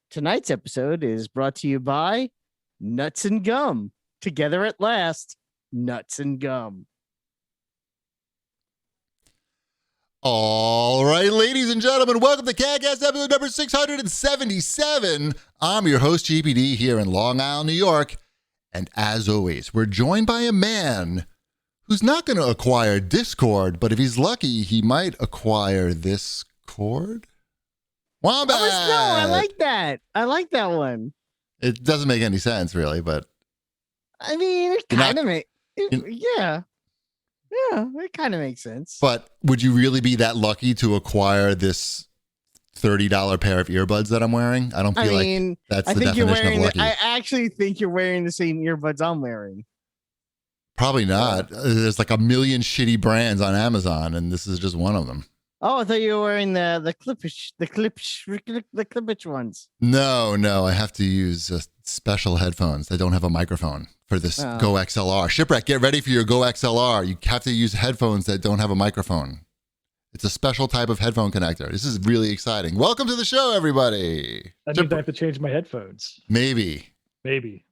Tonight's episode is brought to you by Nuts and Gum. Together at last, Nuts and Gum. All right, ladies and gentlemen, welcome to CAGcast episode number 677. I'm your host, GPD, here in Long Island, New York. And as always, we're joined by a man who's not going to acquire Discord, but if he's lucky, he might acquire this cord. Wombat! Oh, no, I like that. I like that one. It doesn't make any sense, really, but... I mean, it kind of makes... Yeah. Yeah, it kind of makes sense. But would you really be that lucky to acquire this $30 pair of earbuds that I'm wearing? I don't feel like that's the definition of lucky. I actually think you're wearing the same earbuds I'm wearing. Probably not. There's like a million shitty brands on Amazon, and this is just one of them. Oh, I thought you were wearing the clippage ones. No, I have to use special headphones that don't have a microphone for this Go XLR. Shipwreck, get ready for your Go XLR. You have to use headphones that don't have a microphone. It's a special type of headphone connector. This is really exciting. Welcome to the show, everybody. That means I have to change my headphones. Maybe. It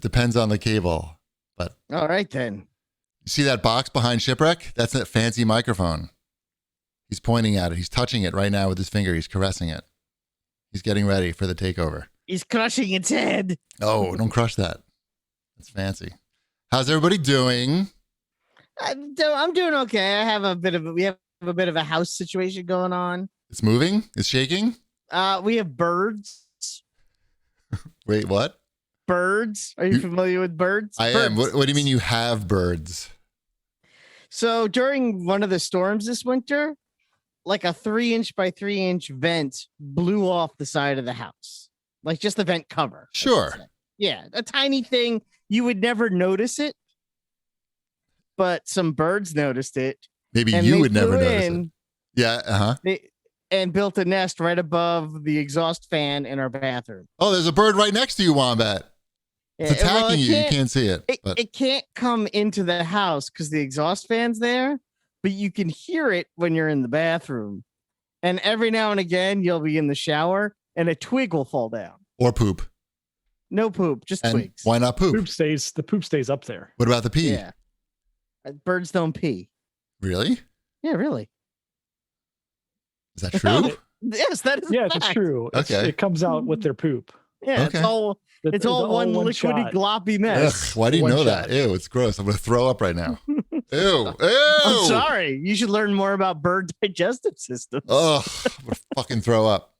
depends on the cable. But all right, then. You see that box behind Shipwreck? That's a fancy microphone. He's pointing at it. He's touching it right now with his finger. He's caressing it. He's getting ready for the takeover. He's crushing its head. Oh, don't crush that. That's fancy. How's everybody doing? I'm doing okay. We have a bit of a house situation going on. It's moving? It's shaking? We have birds. Wait, what? Birds? Are you familiar with birds? I am. What do you mean you have birds? So during one of the storms this winter, like a 3-inch by 3-inch vent blew off the side of the house. Like just the vent cover. Sure. Yeah, a tiny thing. You would never notice it, but some birds noticed it. Maybe you would never notice it. Yeah, And built a nest right above the exhaust fan in our bathroom. Oh, there's a bird right next to you, Wombat. It's attacking you. You can't see it. It can't come into the house because the exhaust fan's there, but you can hear it when you're in the bathroom. And every now and again, you'll be in the shower and a twig will fall down. Or poop. No poop, just twigs. Why not poop? The poop stays up there. What about the pee? Yeah. Birds don't pee. Really? Yeah, really. Is that true? Yes, that is. Yes, it's true. Okay. It comes out with their poop. Yeah, okay. It's all one liquidy gloppy mess. Ugh, why do you know that? Ew, it's gross. I'm going to throw up right now. Ew. I'm sorry. You should learn more about bird digestive systems. Ugh, I'm going to fucking throw up.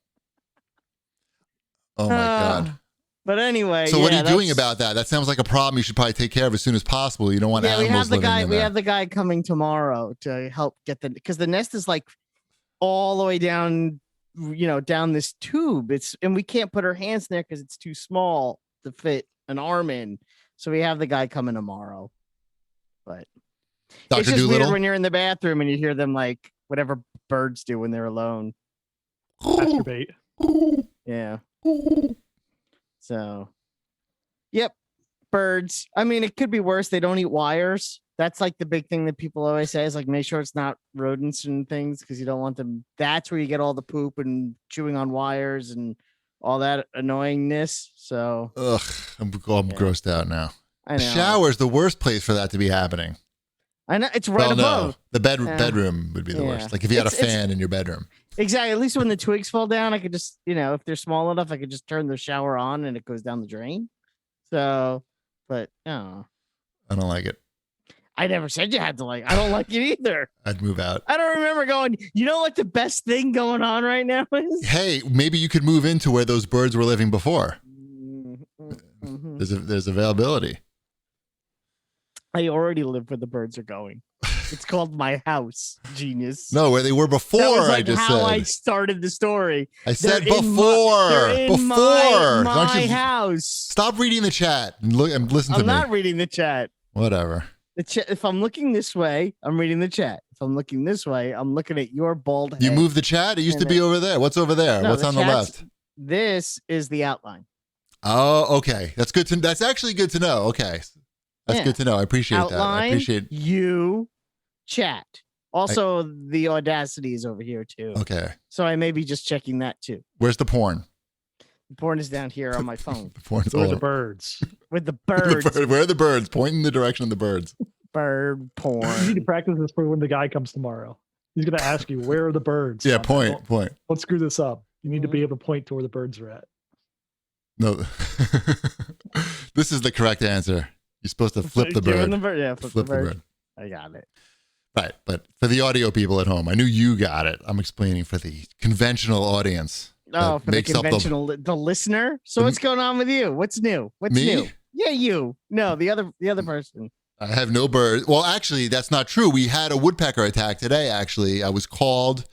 Oh my God. But anyway. So what are you doing about that? That sounds like a problem you should probably take care of as soon as possible. You don't want animals living in there. We have the guy coming tomorrow to help get because the nest is like all the way down, down this tube. And we can't put our hands in there because it's too small to fit an arm in. So we have the guy coming tomorrow. But Dr. it's just Doolittle? weird when you're in the bathroom and you hear them like whatever birds do when they're alone. Masturbate. Yeah. So, yep, birds. I mean, it could be worse. They don't eat wires. That's like the big thing that people always say is like, make sure it's not rodents and things because you don't want them. That's where you get all the poop and chewing on wires and all that annoyingness. So, I'm grossed out now. I know. The shower is the worst place for that to be happening. I know it's right above. No. The bedroom would be the worst. Like if you had a fan in your bedroom. Exactly. At least when the twigs fall down, I could just, if they're small enough, I could just turn the shower on and it goes down the drain. So, but no. I don't like it. I never said you had to like. I don't like it either. I'd move out. I don't remember going, you know what the best thing going on right now is? Hey, maybe you could move into where those birds were living before. Mm-hmm. There's availability. I already live where the birds are going. It's called my house, genius. No, where they were before. That was like I just how said. I started the story. I said they're before. In my house. Stop reading the chat and look and listen to me. I'm not reading the chat. Whatever. If I'm looking this way, I'm reading the chat. If I'm looking this way, I'm looking at your bald head. You moved the chat? It used to be over there. What's over there? No, What's on the left? This is the outline. Oh, okay. That's good that's actually good to know. Okay. That's good to know. I appreciate outline, that. I appreciate you chat. Also, the Audacity is over here too. Okay. So I may be just checking that too. Where's the porn? Porn is down here on my phone The porn's Where are all the birds? with the the birds. where are the birds? Point in the direction of the birds. Bird You need to porn. practice this for when the guy comes tomorrow. He's gonna ask you, "Where are the birds?" Yeah, Don't- point. Don't screw this up. You need to be able to point to where the birds are at. No, this is the correct answer. You're supposed to flip the Doing bird. Yeah, flip the bird. I got it. Right, but for the audio people at home, I knew you got it. I'm explaining for the conventional audience. Oh, that for the makes up conventional, the listener. So the- what's going on with you? What's new? What's Me? new? Yeah, you. No, the other person. I have no birds. Well, actually, that's not true. We had a woodpecker attack today. Actually, I was called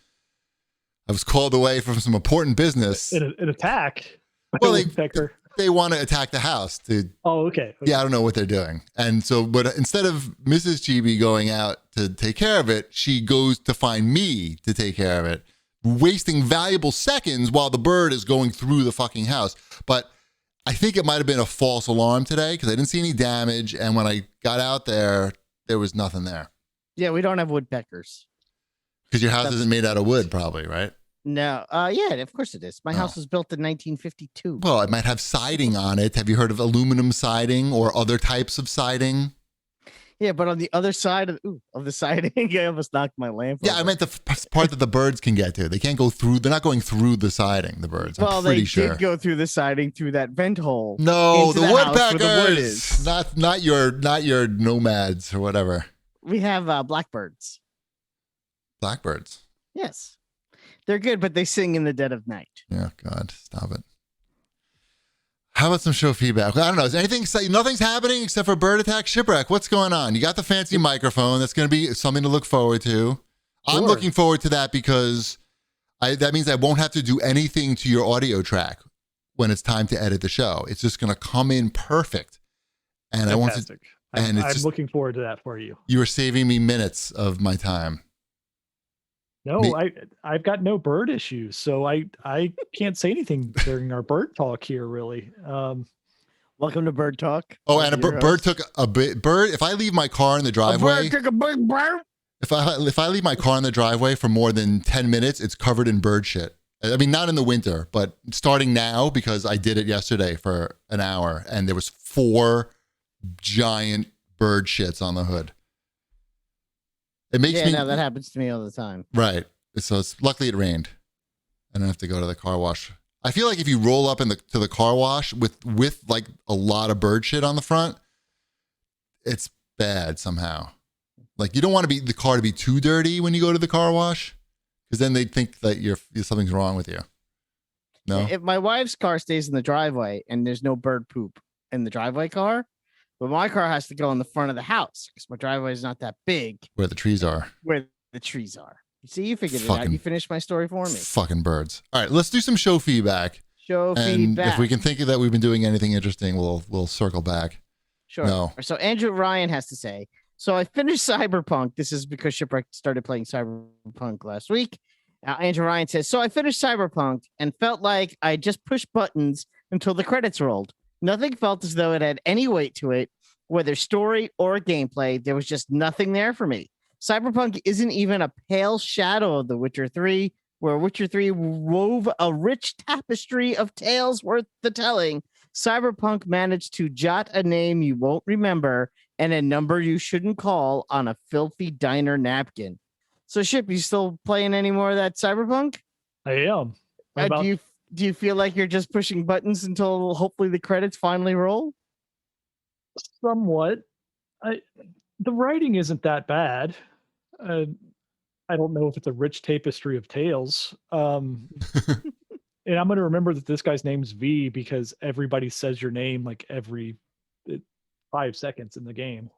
away from some important business. An attack. Well, Woodpecker. They want to attack the house. Oh, okay. Yeah, I don't know what they're doing. And so, but instead of Mrs. GB going out to take care of it, she goes to find me to take care of it, wasting valuable seconds while the bird is going through the fucking house. But I think it might have been a false alarm today because I didn't see any damage. And when I got out there was nothing there. Yeah, we don't have woodpeckers. Because your house That's- isn't made out of wood, probably, right? No. Yeah, of course it is. My house was built in 1952. Well, it might have siding on it. Have you heard of aluminum siding or other types of siding? Yeah, but on the other side of the siding, I almost knocked my lamp. Yeah, I over. meant the part that the birds can get to. They can't go through. They're not going through the siding, the birds. Well, I'm they pretty sure. did go through the siding through that vent hole. No, into the the house where woodpeckers. the wood is. Not your nomads or whatever. We have blackbirds. Blackbirds. Yes. They're good, but they sing in the dead of night. Yeah, God, stop it. How about some show feedback? I don't know. Is anything? Nothing's happening except for bird attack shipwreck. What's going on? You got the fancy microphone. That's going to be something to look forward to. I'm Sure. looking forward to that because that means I won't have to do anything to your audio track when it's time to edit the show. It's just going to come in perfect. And Fantastic. and it's I'm just- looking forward to that for you. you are saving me minutes of my time. No, Me- I've got no bird issues, so I can't say anything during our bird talk here. Really, Welcome to Bird Talk. Oh, and a Your bird host. took a bit. Bird. If I leave my car in the A driveway, bird took a big bird. if I leave my car in the driveway for more than 10 minutes, it's covered in bird shit. I mean, not in the winter, but starting now because I did it yesterday for an hour, and there was 4 giant bird shits on the hood. It makes Yeah, me no, that happens to me all the time. right. So luckily it rained. I don't have to go to the car wash. I feel like if you roll up to the car wash with like a lot of bird shit on the front, it's bad somehow. Like you don't want the car to be too dirty when you go to the car wash, because then they think that something's wrong with you. No, If my wife's car stays in the driveway and there's no bird poop in the driveway car, but my car has to go in the front of the house because my driveway is not that big where the trees are. where the trees are. You see, you figured it out. Fucking- You finished my story for me. Fucking birds. All right, let's do some show feedback. Show And feedback. if we can think that we've been doing anything interesting, we'll circle back. Sure. No. So Andrew Ryan has to say, so I finished Cyberpunk. This is because Shipwreck started playing Cyberpunk last week. Andrew Ryan says, so I finished Cyberpunk and felt like I just pushed buttons until the credits rolled. Nothing felt as though it had any weight to it, whether story or gameplay. There was just nothing there for me. Cyberpunk isn't even a pale shadow of The Witcher 3, where Witcher 3 wove a rich tapestry of tales worth the telling. Cyberpunk managed to jot a name you won't remember and a number you shouldn't call on a filthy diner napkin. So, Ship, you still playing any more of that Cyberpunk? I am. About- Do you feel like you're just pushing buttons until hopefully the credits finally roll? Somewhat. The writing isn't that bad. I don't know if it's a rich tapestry of tales. And I'm going to remember that this guy's name's V because everybody says your name like every 5 seconds in the game.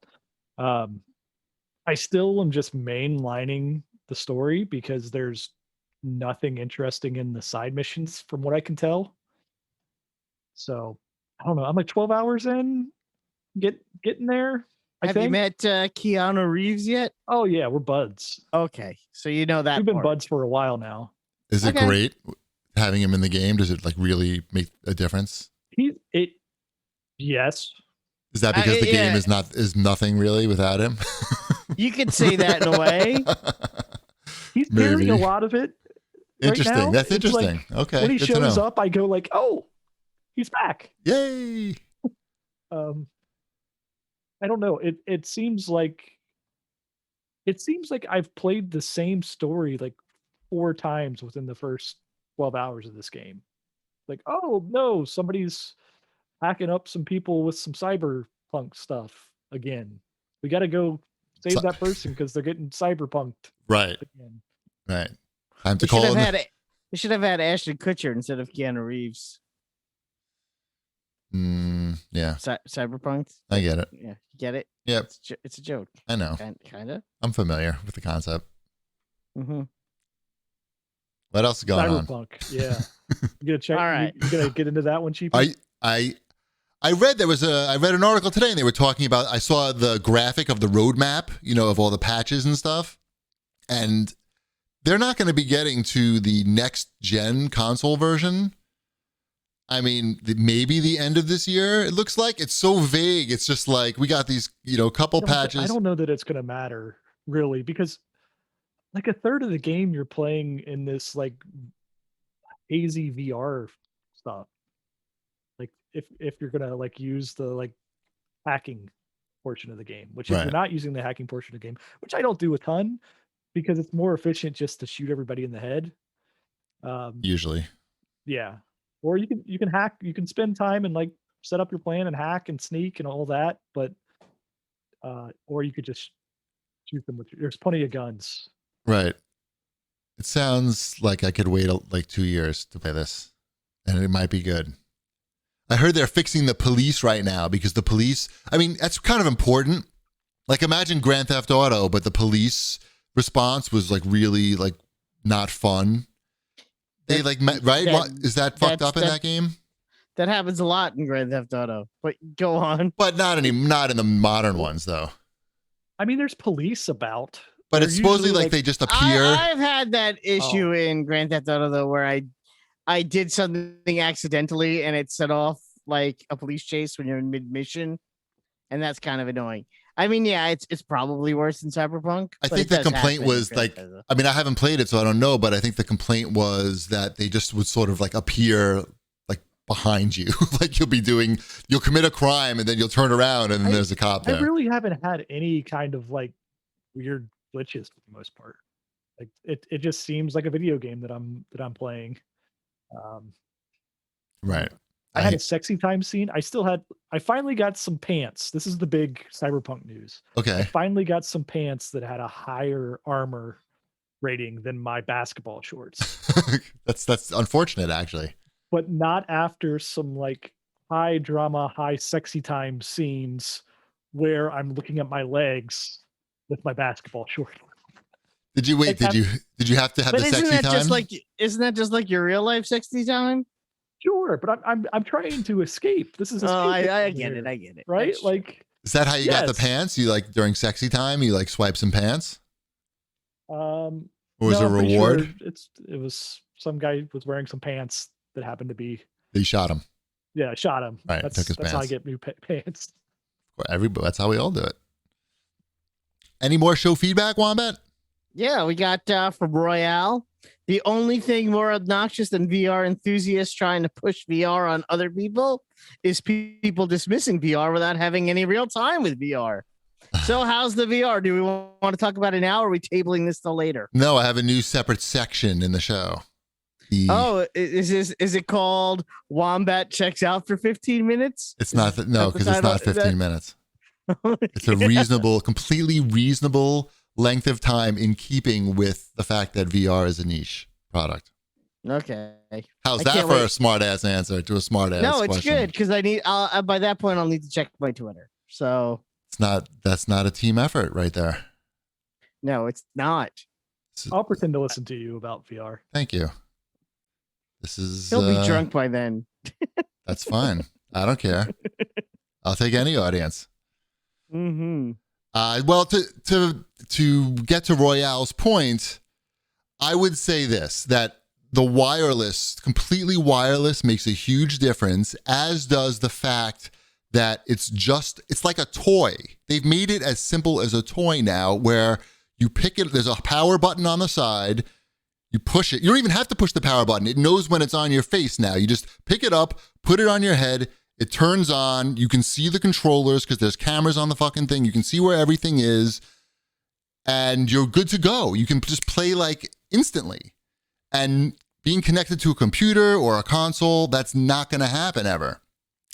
I still am just mainlining the story because there's nothing interesting in the side missions from what I can tell. So I don't know. I'm like 12 hours in, getting there. Have you met Keanu Reeves yet? Oh yeah, we're buds. Okay, so you know that We've been part. buds for a while now. Is it Okay. great having him in the game? Does it like really make a difference? Yes. Is that because the yeah. game is nothing really without him? You could say that in a way. He's carrying Maybe. a lot of it. Right Interesting. now, That's it's like, interesting. Okay. when he good to shows know. up, I go like, oh, he's back. Yay! I don't know. It seems like I've played the same story like 4 times within the first 12 hours of this game. Like, oh no, somebody's hacking up some people with some cyberpunk stuff again. We got to go save that person because they're getting cyberpunked Right. again. Right. Time to They call they should have had Ashton Kutcher instead of Keanu Reeves. Yeah. Cyberpunk. I get it. Yeah, you get it. Yep. It's a joke. I know. Kind of. I'm familiar with the concept. Mm-hmm. What else is going Cyberpunk. Yeah. You gonna check? All right. You gonna get into that one, Cheapy? I read I read an article today and they were talking about, I saw the graphic of the roadmap, of all the patches and stuff. And they're not going to be getting to the next gen console version. I mean, maybe the end of this year, it looks like. It's so vague. It's just like, we got these, couple patches. I don't know that it's going to matter really, because like a third of the game you're playing in this like hazy VR stuff. Like if you're going to like use the like hacking portion of the game, which if you're not using the hacking portion of the game, which I don't do a ton because it's more efficient just to shoot everybody in the head. Usually. Yeah. Or you can hack, you can spend time and like set up your plan and hack and sneak and all that, but or you could just shoot them with there's plenty of guns. Right. It sounds like I could wait like 2 years to play this and it might be good. I heard they're fixing the police right now because the police, I mean, that's kind of important. Like imagine Grand Theft Auto, but the police response was like really like not fun. They like, right? Is that fucked up in that game? That happens a lot in Grand Theft Auto, but go on. But not in the modern ones though. I mean, there's police about. But it's supposedly like they just appear. I've had that issue in Grand Theft Auto though, where I did something accidentally and it set off like a police chase when you're in mid-mission, and that's kind of annoying. I mean, yeah, it's probably worse than Cyberpunk. I think the complaint was like, I mean, I haven't played it, so I don't know, but I think the complaint was that they just would sort of like appear like behind you. Like you'll commit a crime and then you'll turn around and then there's a cop there. I really haven't had any kind of like weird glitches for the most part. Like it just seems like a video game that I'm playing. Right. I had a sexy time scene. I finally got some pants. This is the big Cyberpunk news. Okay. I finally got some pants that had a higher armor rating than my basketball shorts. That's unfortunate actually. But not after some like high drama, high sexy time scenes where I'm looking at my legs with my basketball shorts. Did you wait? Did you have to have the sexy time? Isn't that just like your real life sexy time? Sure, but I'm trying to escape. This is I get it. I get it. Right? Like, is that how you got the pants? You like during sexy time, you like swipe some pants? Or was it a reward? Sure it was some guy was wearing some pants that happened to be. They shot him. Yeah, I shot him. Right, took his pants. How I get new pants. That's how we all do it. Any more show feedback, Wombat? Yeah, we got from Royale. The only thing more obnoxious than VR enthusiasts trying to push VR on other people is people dismissing VR without having any real time with VR. So how's the VR? Do we want to talk about it now, or are we tabling this till later? No, I have a new separate section in the show. Is it called Wombat Checks Out for 15 minutes? It's not. No, because it's not 15 minutes. It's a completely reasonable length of time in keeping with the fact that VR is a niche product. Okay. How's that for a smart ass answer to a smart ass question? No, it's good because by that point I'll need to check my Twitter. So that's not a team effort right there. No, it's not. I'll pretend to listen to you about VR. Thank you. He'll be drunk by then. That's fine. I don't care. I'll take any audience. Mm-hmm. Well, to get to Royale's point, I would say this, that the completely wireless makes a huge difference, as does the fact that it's like a toy. They've made it as simple as a toy now, where you pick it, there's a power button on the side, You push it. You don't even have to push the power button. It knows when it's on your face now. You just pick it up, put it on your head. It turns on. You can see the controllers because there's cameras on the fucking thing. You can see where everything is. And you're good to go. You can just play like instantly. And being connected to a computer or a console, that's not going to happen ever.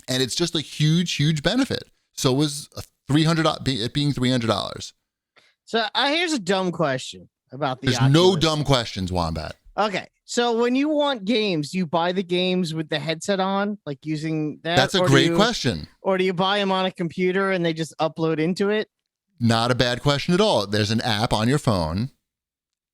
And it's just a huge, huge benefit. So was it being $300. So here's a dumb question about the There's Oculus. no dumb questions, Wombat. Okay, so when you want games, do you buy the games with the headset on, like using that? That's a great question. Or do you buy them on a computer and they just upload into it? Not a bad question at all. There's an app on your phone.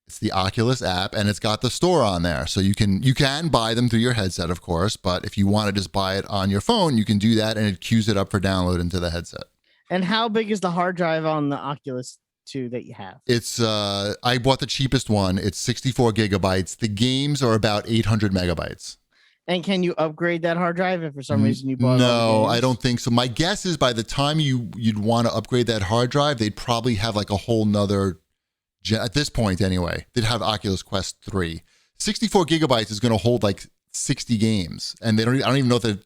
It's the Oculus app, and it's got the store on there. So you can buy them through your headset, of course, but if you want to just buy it on your phone, you can do that, and it queues it up for download into the headset. And how big is the hard drive on the Oculus 2 that you have? It's I bought the cheapest one. It's 64 gigabytes. The games are about 800 megabytes. And can you upgrade that hard drive if for some reason you bought? No, I don't think so. My guess is by the time you'd want to upgrade that hard drive, they'd probably have like a whole nother. At this point, anyway, they'd have Oculus Quest 3. 64 gigabytes is going to hold like 60 games, and I don't even know that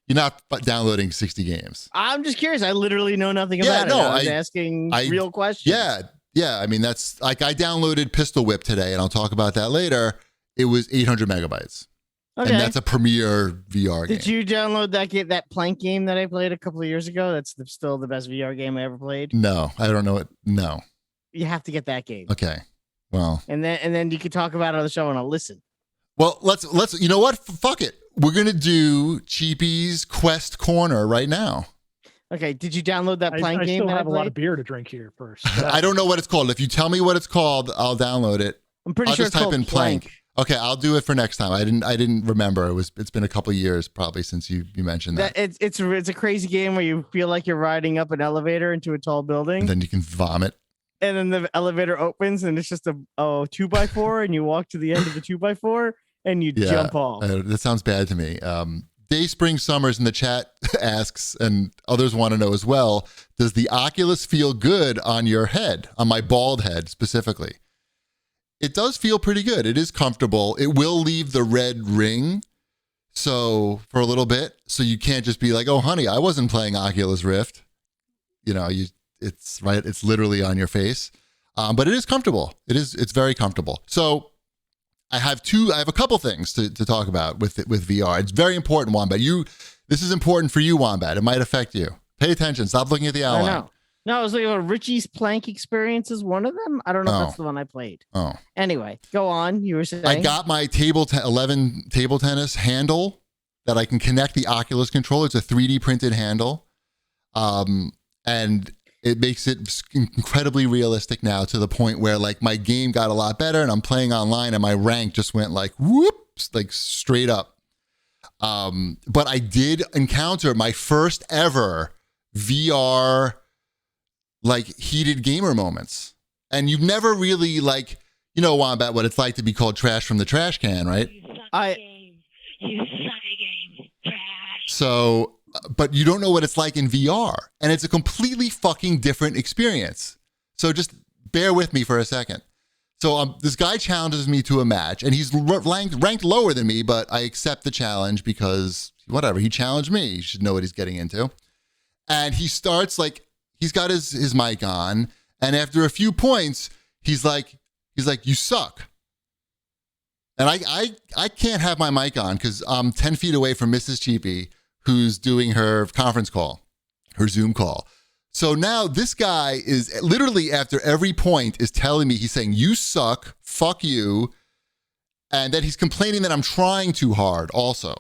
you're not downloading 60 games. I'm just curious. I literally know nothing about it. I was asking real questions. Yeah. I mean, that's like I downloaded Pistol Whip today, and I'll talk about that later. It was 800 megabytes. Okay. And that's a premier VR game. Did you download that Plank game that I played a couple of years ago? That's still the best VR game I ever played. No, I don't know it. No. You have to get that game. Okay. Well. And then you can talk about it on the show and I'll listen. Well, let's you know what? Fuck it. We're going to do Cheapy's Quest Corner right now. Okay. Did you download that Plank game? I still have a lot of beer to drink here first. I don't know what it's called. If you tell me what it's called, I'll download it. I'm pretty sure it's called Plank. Okay, I'll do it for next time. I didn't remember. It's been a couple of years probably since you mentioned that. It's a crazy game where you feel like you're riding up an elevator into a tall building. And then you can vomit. And then the elevator opens and it's just a 2x4 and you walk to the end of the 2x4 and you jump off. That sounds bad to me. Day Spring Summers in the chat asks, and others want to know as well, does the Oculus feel good on your head, on my bald head specifically? It does feel pretty good. It is comfortable. It will leave the red ring for a little bit. So you can't just be like, oh, honey, I wasn't playing Oculus Rift. It's right. It's literally on your face. But it is comfortable. It's very comfortable. So I have a couple things to talk about with VR. It's very important, Wombat. This is important for you, Wombat. It might affect you. Pay attention. Stop looking at the outline. No, it was like Richie's Plank experience is one of them. I don't know if that's the one I played. Oh. Anyway, go on. You were saying. I got my 11 table tennis handle that I can connect the Oculus controller. It's a 3D printed handle. And it makes it incredibly realistic now to the point where like my game got a lot better and I'm playing online and my rank just went like whoops, like straight up. But I did encounter my first ever VR like heated gamer moments. And you've never really like, Wombat, what it's like to be called trash from the trash can, right? You suck at games. Trash. So, but you don't know what it's like in VR. And it's a completely fucking different experience. So just bear with me for a second. So this guy challenges me to a match and he's ranked lower than me, but I accept the challenge because whatever, he challenged me. He should know what he's getting into. And he starts like, he's got his mic on, and after a few points, he's like, you suck. And I can't have my mic on because I'm 10 feet away from Mrs. Cheapy, who's doing her conference call, her Zoom call. So now this guy is literally after every point is telling me, he's saying, you suck, fuck you, and that he's complaining that I'm trying too hard also.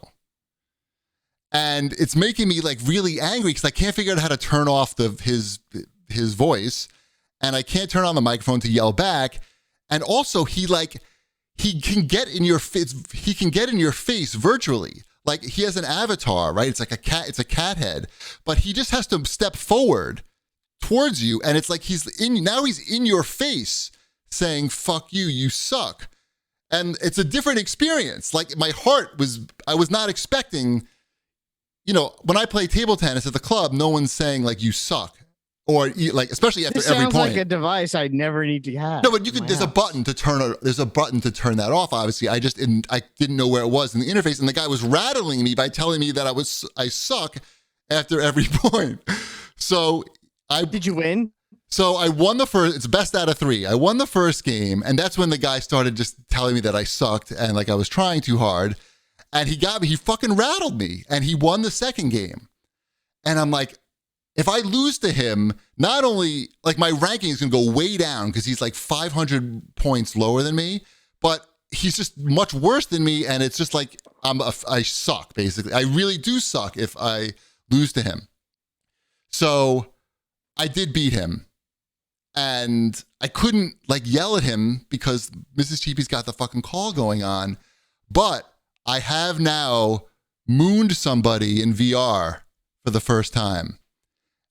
And it's making me like really angry because I can't figure out how to turn off his voice, and I can't turn on the microphone to yell back. And also he can get in your face. He can get in your face virtually. Like he has an avatar, right? It's like a cat. It's a cat head, but he just has to step forward towards you, and it's like he's in your face saying "fuck you, you suck," and it's a different experience. Like I was not expecting. When I play table tennis at the club, no one's saying like, you suck. or like especially after This every sounds point. like a device I never need to have. No, but you in could. my There's a house. button to turn. There's a button to turn that off. Obviously, I didn't know where it was in the interface, and the guy was rattling me by telling me that I suck after every point. So Did you win? So I won the first. It's best out of 3. I won the first game, and that's when the guy started just telling me that I sucked and like I was trying too hard. And he got me. He fucking rattled me, and he won the second game. And I'm like, if I lose to him, not only like my ranking is going to go way down because he's like 500 points lower than me, but he's just much worse than me. And it's just like I suck, basically. I really do suck if I lose to him. So I did beat him. And I couldn't like yell at him because Mrs. Cheapy's got the fucking call going on. But I have now mooned somebody in VR for the first time.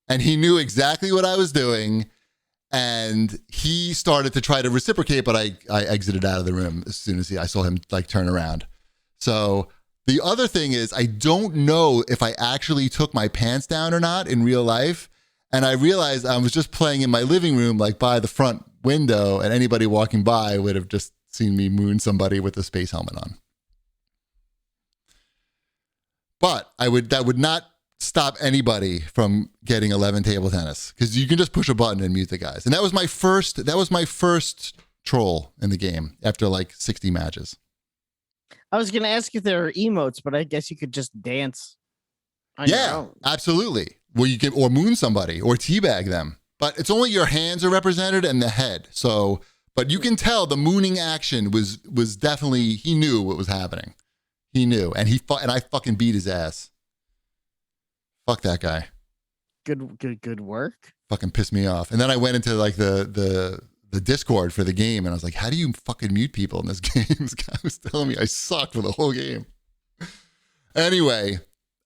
And he knew exactly what I was doing. And he started to try to reciprocate, but I exited out of the room as soon as I saw him like turn around. So the other thing is I don't know if I actually took my pants down or not in real life. And I realized I was just playing in my living room, like by the front window, and anybody walking by would have just seen me moon somebody with a space helmet on. But that would not stop anybody from getting 11 table tennis because you can just push a button and mute the guys. And that was my first troll in the game after like 60 matches. I was going to ask if there are emotes, but I guess you could just dance. On your Yeah, own. absolutely. Well, you can or moon somebody or teabag them, but it's only your hands are represented and the head. So, but you can tell the mooning action was definitely, he knew what was happening. He knew, and I fucking beat his ass. Fuck that guy. Good work. Fucking pissed me off. And then I went into like the Discord for the game, and I was like, how do you fucking mute people in this game? This guy was telling me I sucked for the whole game. Anyway,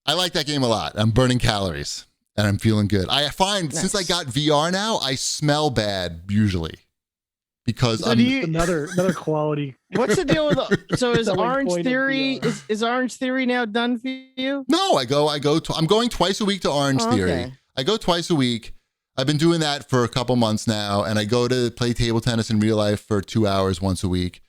I like that game a lot. I'm burning calories. And I'm feeling good. I find since I got VR now, I smell bad usually because So I'm Another quality. What's the deal with so is Selling Orange point of Theory VR. is Orange Theory now done for you? no, I'm going twice a week to Orange Oh, Theory. okay. I go twice a week. I've been doing that for a couple months now, and I go to play table tennis in real life for 2 hours once a week.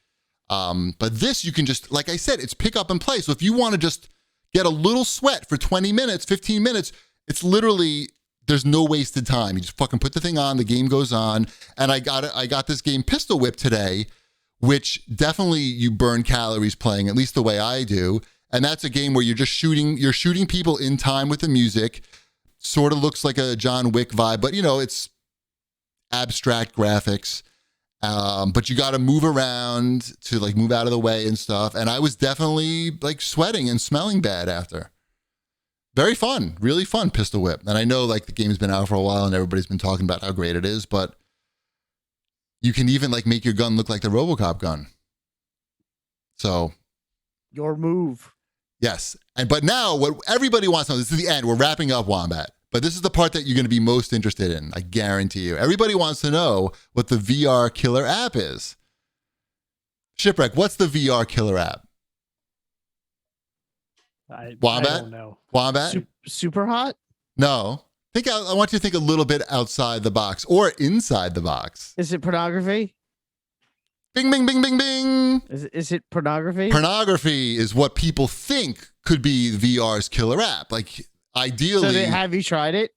But this you can just, like I said, it's pick up and play. So if you want to just get a little sweat for 20 minutes, 15 minutes, it's literally, there's no wasted time. You just fucking put the thing on, the game goes on. And I got this game Pistol Whip today, which definitely you burn calories playing, at least the way I do. And that's a game where you're shooting people in time with the music. Sort of looks like a John Wick vibe, but it's abstract graphics. But you got to move around to like move out of the way and stuff. And I was definitely like sweating and smelling bad after. Very fun, really fun Pistol Whip. And I know like the game's been out for a while and everybody's been talking about how great it is, but you can even like make your gun look like the RoboCop gun. So Your move. yes. But now what everybody wants to know, this is the end. We're wrapping up Wombat. But this is the part that you're going to be most interested in. I guarantee you. Everybody wants to know what the VR killer app is. Shipwreck, what's the VR killer app? I Wombat? don't know. Wombat? Super hot? No. I want you to think a little bit outside the box or inside the box. Is it pornography? Bing, bing, bing, bing, bing. Is it pornography? Pornography is what people think could be VR's killer app. Like ideally. Have you tried it?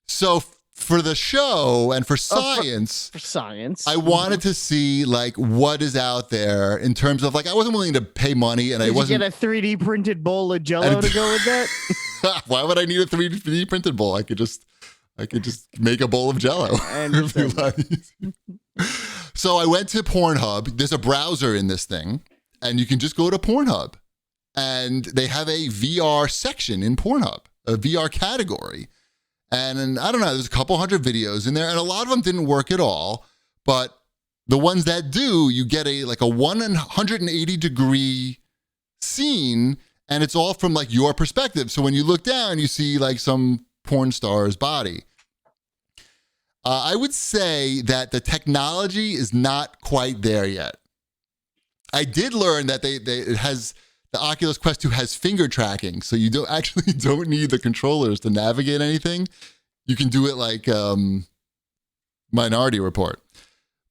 So for the show and for science, For science. I wanted to see like what is out there in terms of like I wasn't willing to pay money and Did I wasn't. you get a 3D printed bowl of Jello to go with that? Why would I need a 3D printed bowl? I could just make a bowl of Jello. I understand. So I went to Pornhub. There's a browser in this thing, and you can just go to Pornhub, and they have a VR section in Pornhub, a VR category. And I don't know, there's a couple hundred videos in there, and a lot of them didn't work at all. But the ones that do, you get a 180 degree scene, and it's all from like your perspective. So when you look down, you see like some porn star's body. I would say that the technology is not quite there yet. I did learn that it has the Oculus Quest 2 has finger tracking, so you don't need the controllers to navigate anything. You can do it like Minority Report.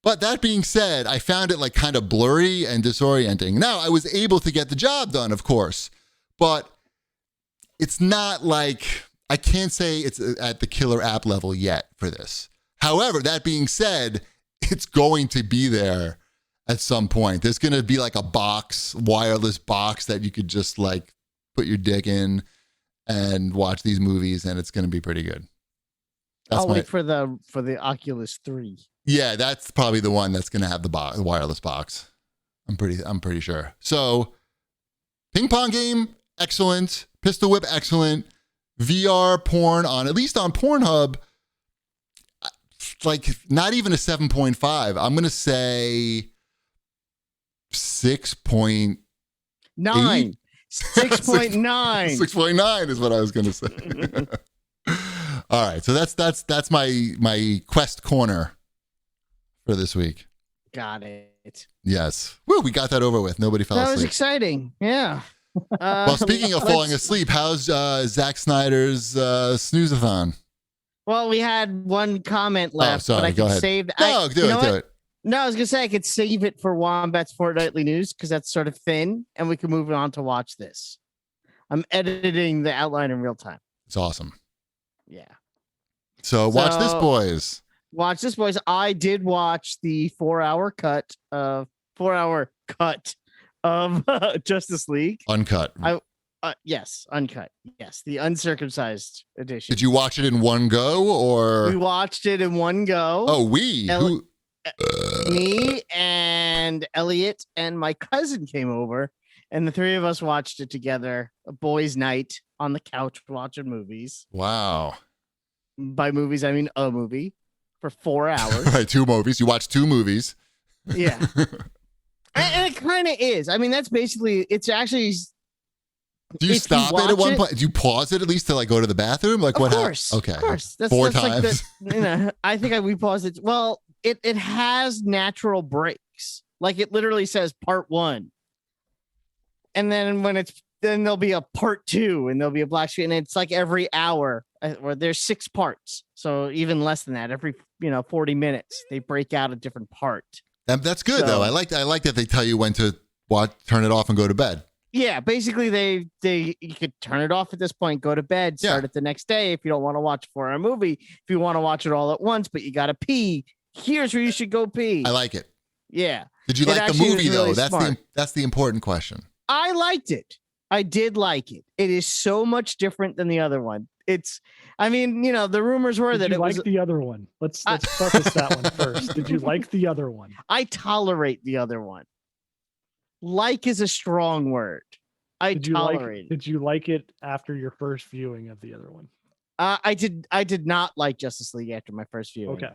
But that being said, I found it like kind of blurry and disorienting. Now, I was able to get the job done, of course, but it's not like, I can't say it's at the killer app level yet for this. However, that being said, it's going to be there at some point. There's going to be like a box, wireless box that you could just like put your dick in and watch these movies, and it's going to be pretty good. I'll wait for the Oculus 3. Yeah, that's probably the one that's going to have the wireless box. I'm pretty sure. So, ping pong game, excellent. Pistol whip, excellent. VR porn at least on Pornhub, like not even a 7.5. I'm going to say 6.9. 6.9. 6.9 is what I was going to say. All right, so that's my Quest corner for this week. Got it. Yes. Woo, we got that over with. Nobody fell asleep. That was exciting. Yeah. Well, speaking of falling asleep, how's Zack Snyder's snooze-a-thon? Well, we had one comment left, sorry, but I go could ahead. save. No, do it. No, I was gonna say I could save it for Wombat's Fortnightly News because that's sort of thin, and we can move on to watch this. I'm editing the outline in real time. It's awesome. Yeah. So watch this, boys. Watch this, boys. I did watch the 4-hour cut of Justice League. Uncut. Yes, uncut. Yes, the uncircumcised edition. Did you watch it in one go, or we watched it in one go? Oh, me and Elliot and my cousin came over, and the three of us watched it together. A boys' night on the couch watching movies. Wow. By movies, I mean a movie for 4 hours. Right, 2 movies. You watched 2 movies. Yeah. And it kind of is. I mean, that's basically, it's actually. Do you stop it at one point? Do you pause it at least to like go to the bathroom? Like what happens? Okay. Of course. That's 4 times. Like I think we paused it. Well, it has natural breaks. Like it literally says part 1. And then then there'll be a part 2 and there'll be a black screen. And it's like every hour where there's 6 parts. So even less than that, every 40 minutes, they break out a different part. That's good though. I like that they tell you when to turn it off and go to bed. Yeah, basically you could turn it off at this point, go to bed, start it the next day if you don't want to watch a 4-hour movie. If you want to watch it all at once, but you got to pee, here's where you should go pee. I like it. Yeah. Did you like the movie though? Really that's the important question. I liked it. I did like it. It is so much different than the other one. The rumors were that it was the other one. Let's preface that one first. Did you like the other one? I tolerate the other one. Like is a strong word. I tolerate it. Did you like it after your first viewing of the other one? I did not like Justice League after my first viewing. Okay.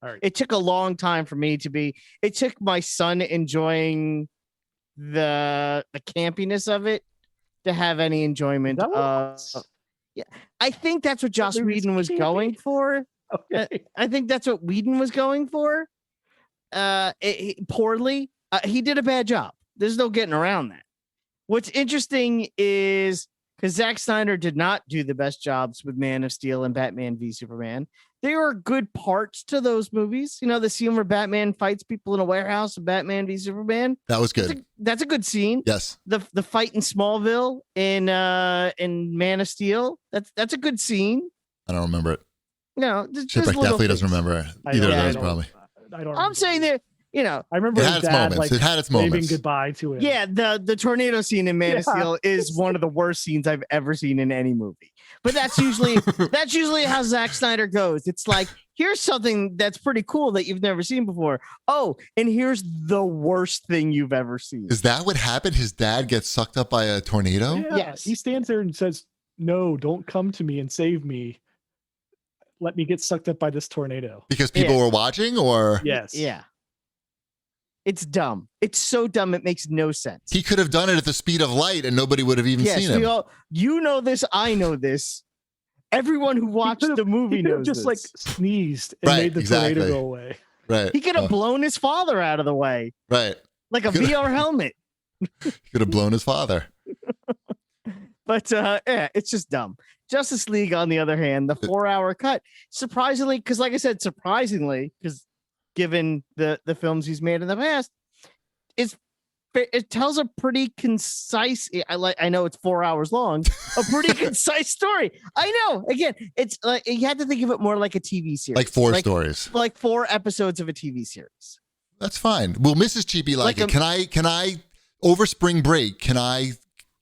All right. It took a long time for me to be. It took my son enjoying the campiness of it to have any enjoyment of. Yeah, I think that's what Joss Whedon was going for. Okay. I think that's what Whedon was going for. Poorly. He did a bad job. There's no getting around that. What's interesting is because Zack Snyder did not do the best jobs with Man of Steel and Batman v Superman. There are good parts to those movies. The scene where Batman fights people in a warehouse in Batman v Superman. That was good. That's a good scene. Yes. The fight in Smallville in Man of Steel. That's a good scene. I don't remember it. No, Chipwreck definitely doesn't remember either of those probably. I'm saying that. I remember it had its moments. It had its moments. Waving goodbye to him. Yeah, the tornado scene in Man of Steel is one of the worst scenes I've ever seen in any movie. But that's usually how Zack Snyder goes. It's like, here's something that's pretty cool that you've never seen before. Oh, and here's the worst thing you've ever seen. Is that what happened? His dad gets sucked up by a tornado? Yeah, yes. He stands there and says, "No, don't come to me and save me. Let me get sucked up by this tornado." Because people were watching, or? Yes. Yeah. It's dumb. It's so dumb. It makes no sense. He could have done it at the speed of light and nobody would have even seen him. You know this. I know this. Everyone who watched the movie knows just this. Like sneezed and made the tornado go away. Right. He could have blown his father out of the way. Right. Like a VR helmet. He could have blown his father. But it's just dumb. Justice League, on the other hand, the 4-hour cut, surprisingly, because like I said, surprisingly, because given the films he's made in the past, it tells a pretty concise. I know it's 4 hours long, a pretty concise story. I know. Again, it's like you had to think of it more like a TV series, like 4 stories, like 4 episodes of a TV series. That's fine. Will Mrs. Cheapy like it? Can I over spring break? Can I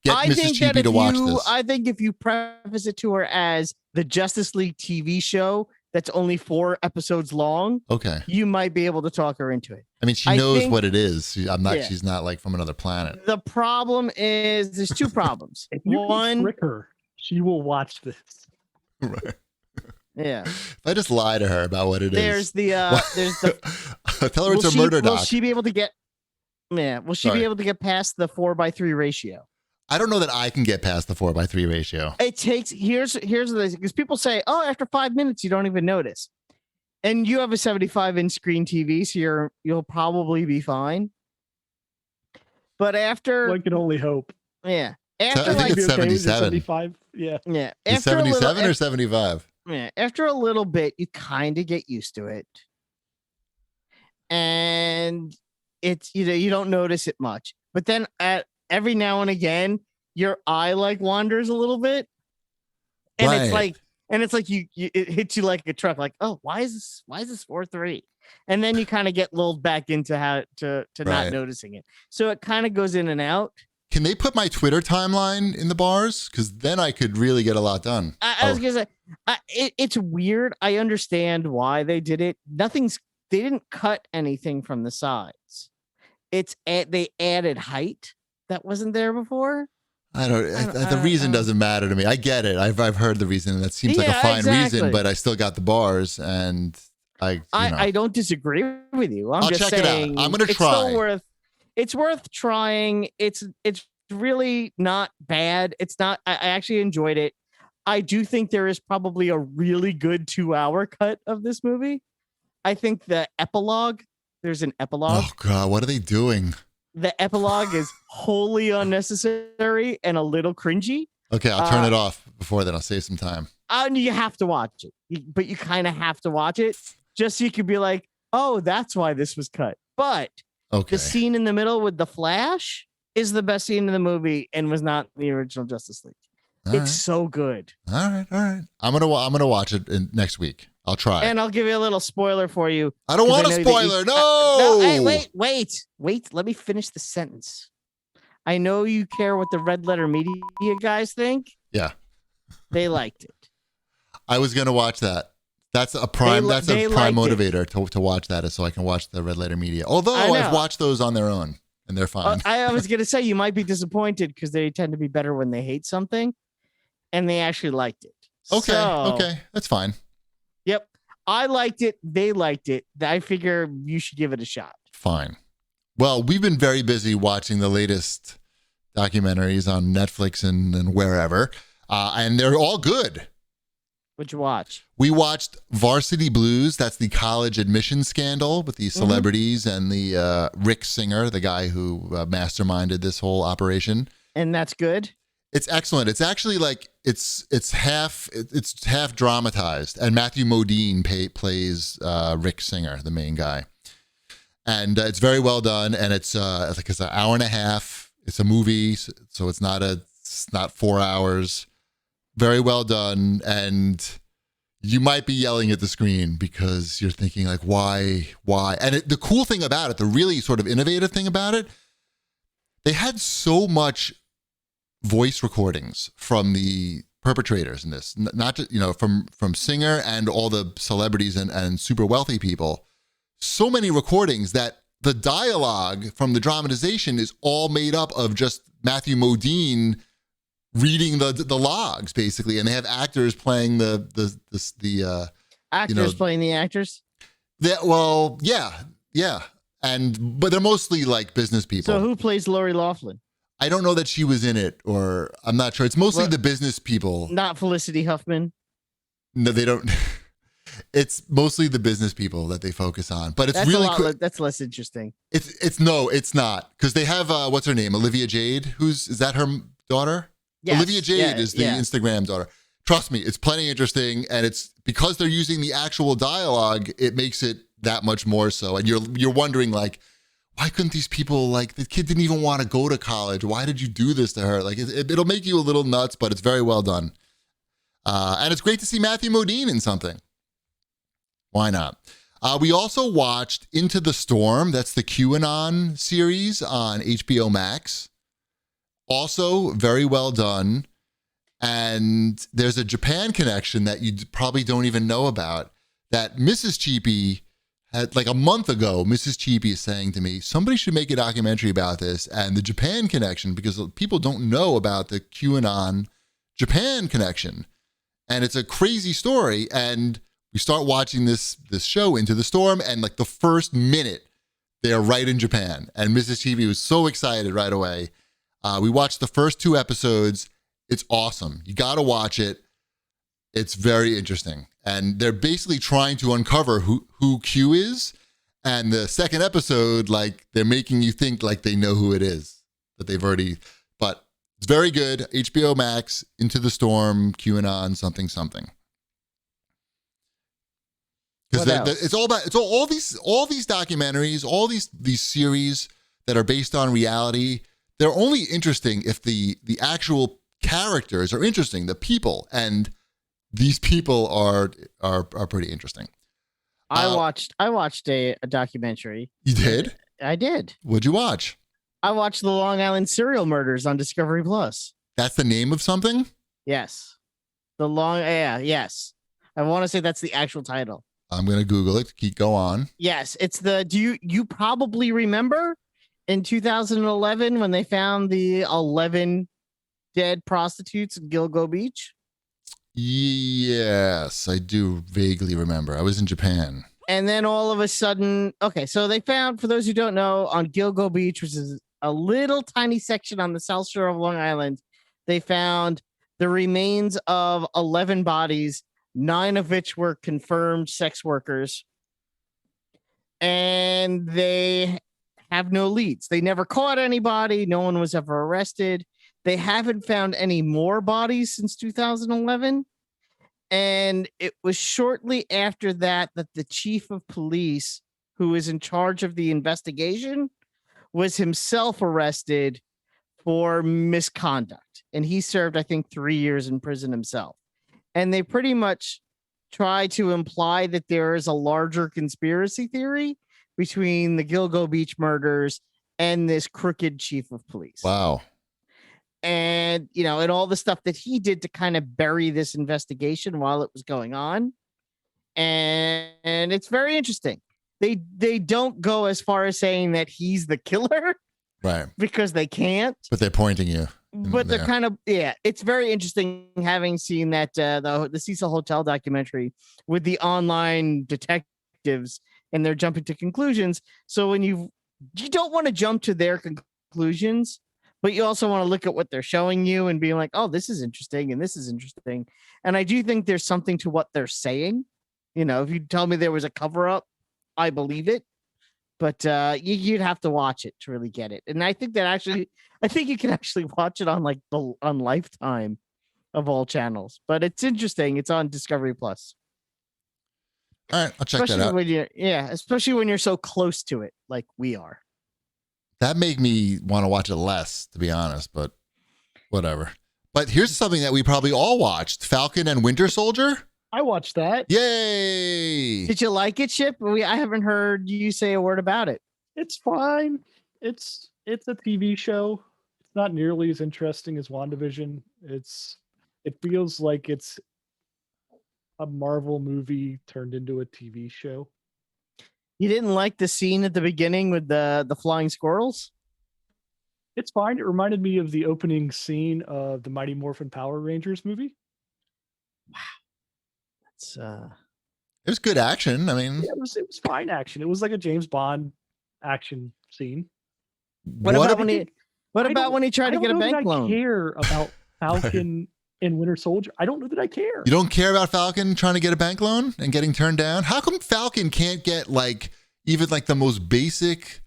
get Mrs. Cheapy to watch this? I think if you preface it to her as the Justice League TV show that's only 4 episodes long, okay, you might be able to talk her into it. I mean, she knows what it is. She's not like from another planet. The problem is there's 2 problems. If you can trick her, she will watch this. Right. Yeah. If I just lie to her about what it is. There's the tell her it's a murder doc. Will she be able to get? Yeah. Will she be able to get past the 4:3 ratio? I don't know that I can get past the 4:3 ratio. It takes here's the because people say, oh, after 5 minutes you don't even notice, and you have a 75-inch screen TV, so you'll probably be fine. But after, One can only hope. Yeah. After I think it's 77. 75. Yeah. Yeah. Is 77 or 75? Yeah. After a little bit, you kind of get used to it, and it's you don't notice it much. But then every now and again, your eye like wanders a little bit, and it's like it hits you like a truck. Like, oh, why is this 4:3? And then you kind of get lulled back into how to not noticing it. So it kind of goes in and out. Can they put my Twitter timeline in the bars? Because then I could really get a lot done. I was gonna say, it's weird. I understand why they did it. They didn't cut anything from the sides. They added height that wasn't there before. The reason doesn't matter to me. I get it. I've heard the reason, and that seems like a fine reason. But I still got the bars, and I don't disagree with you. I'll just check saying, it out. I'm gonna try. It's worth trying. It's really not bad. It's not. I actually enjoyed it. I do think there is probably a really good 2-hour cut of this movie. I think the epilogue. There's an epilogue. Oh God, what are they doing? The epilogue is wholly unnecessary and a little cringy. Okay, I'll turn it off before then. I'll save some time. And you have to watch it, but you kind of have to watch it just so you could be like, oh, that's why this was cut. But the scene in the middle with the Flash is the best scene in the movie and was not the original Justice League. It's so good. All right. I'm gonna watch it next week. I'll try. And I'll give you a little spoiler for you. I don't want a spoiler. No, hey, wait. Let me finish the sentence. I know you care what the Red Letter Media guys think. Yeah. They liked it. I was gonna watch that. That's a prime motivator to watch that, is so I can watch the Red Letter Media. Although I've watched those on their own and they're fine. I was gonna say you might be disappointed because they tend to be better when they hate something, and they actually liked it. Okay, that's fine. Yep, I liked it. They liked it. I figure you should give it a shot. Fine. Well, we've been very busy watching the latest documentaries on Netflix and wherever, and they're all good. What'd you watch? We watched Varsity Blues. That's the college admission scandal with the celebrities and the Rick Singer, the guy who masterminded this whole operation. And that's good. It's excellent. It's actually like it's half dramatized, and Matthew Modine plays Rick Singer, the main guy, and it's very well done. And it's it's an hour and a half. It's a movie, so it's not 4 hours. Very well done, and you might be yelling at the screen because you're thinking like, why? And the cool thing about it, the really sort of innovative thing about it, they had so much voice recordings from the perpetrators in this, not just, from Singer and all the celebrities and super wealthy people. So many recordings that the dialogue from the dramatization is all made up of just Matthew Modine reading the logs, basically, and they have actors playing the actors playing the actors. Yeah, but they're mostly like business people. So who plays Lori Loughlin? I don't know that she was in it, or I'm not sure. It's mostly the business people. Not Felicity Huffman. No, they don't. It's mostly the business people that they focus on, but it's that's less interesting. It's not, because they have what's her name, Olivia Jade. Is that her daughter? Yes. Olivia Jade is the Instagram daughter. trust me, it's plenty interesting, and it's because they're using the actual dialogue, it makes it that much more so. And you're wondering, like, why couldn't these people, like, the kid didn't even want to go to college. Why did you do this to her? Like, it'll make you a little nuts, but it's very well done. And it's great to see Matthew Modine in something. Why not? We also watched Into the Storm. That's the QAnon series on HBO Max. Also very well done. And there's a Japan connection that you probably don't even know about, that Mrs. Cheapy had, like a month ago, Mrs. Cheapy is saying to me, somebody should make a documentary about this and the Japan connection, because people don't know about the QAnon Japan connection. And it's a crazy story. And we start watching this show, Into the Storm, and like the first minute, they're right in Japan. And Mrs. Cheapy was so excited right away. We watched the first 2 episodes. It's awesome. You got to watch it. It's very interesting. And they're basically trying to uncover who Q is. And the second episode, like, they're making you think like they know who it is, that they've already, but it's very good. HBO Max, Into the Storm, QAnon, something. Because it's all about, all these documentaries, all these series that are based on reality, they're only interesting if the actual characters are interesting, the people, and these people are pretty interesting. I watched a documentary. You did? I did. What'd you watch? I watched the Long Island serial murders on Discovery Plus. That's the name of something? Yes. Yes. I want to say that's the actual title. I'm going to Google it. Go on. Yes, it's you probably remember in 2011 when they found the 11 dead prostitutes in Gilgo Beach? Yes, I do vaguely remember. I was in Japan. And then all of a sudden, okay, so they found, for those who don't know, on Gilgo Beach, which is a little tiny section on the South Shore of Long Island, they found the remains of 11 bodies, 9 of which were confirmed sex workers. And they have no leads. They never caught anybody. No one was ever arrested. They haven't found any more bodies since 2011. And it was shortly after that the chief of police, who is in charge of the investigation, was himself arrested for misconduct. And he served, I think, 3 years in prison himself. And they pretty much try to imply that there is a larger conspiracy theory between the Gilgo Beach murders and this crooked chief of police. Wow. And, and all the stuff that he did to kind of bury this investigation while it was going on. And it's very interesting. They don't go as far as saying that he's the killer. Right. Because they can't. But they're pointing you. But they're kind of, it's very interesting having seen that the Cecil Hotel documentary with the online detectives, and they're jumping to conclusions. So when you don't want to jump to their conclusions, but you also want to look at what they're showing you and being like, oh, this is interesting and this is interesting. And I do think there's something to what they're saying. If you tell me there was a cover up, I believe it. But you'd have to watch it to really get it. And I think you can actually watch it on on Lifetime of all channels. But it's interesting. It's on Discovery Plus. All right, I'll check that out. Especially when you're so close to it, like we are. That made me want to watch it less, to be honest, but whatever. But here's something that we probably all watched: Falcon and Winter Soldier. I watched that. Yay! Did you like it, Chip? I haven't heard you say a word about it. It's fine. It's a TV show. It's not nearly as interesting as WandaVision. It feels like it's a Marvel movie turned into a TV show. You didn't like the scene at the beginning with the flying squirrels? It's fine. It reminded me of the opening scene of the Mighty Morphin Power Rangers movie. Wow. It was good action. I mean, it was fine action. It was like a James Bond action scene. What about when he tried to get a bank loan? I care about Falcon and Winter Soldier. I don't know that I care. You don't care about Falcon trying to get a bank loan and getting turned down? How come Falcon can't get even the most basic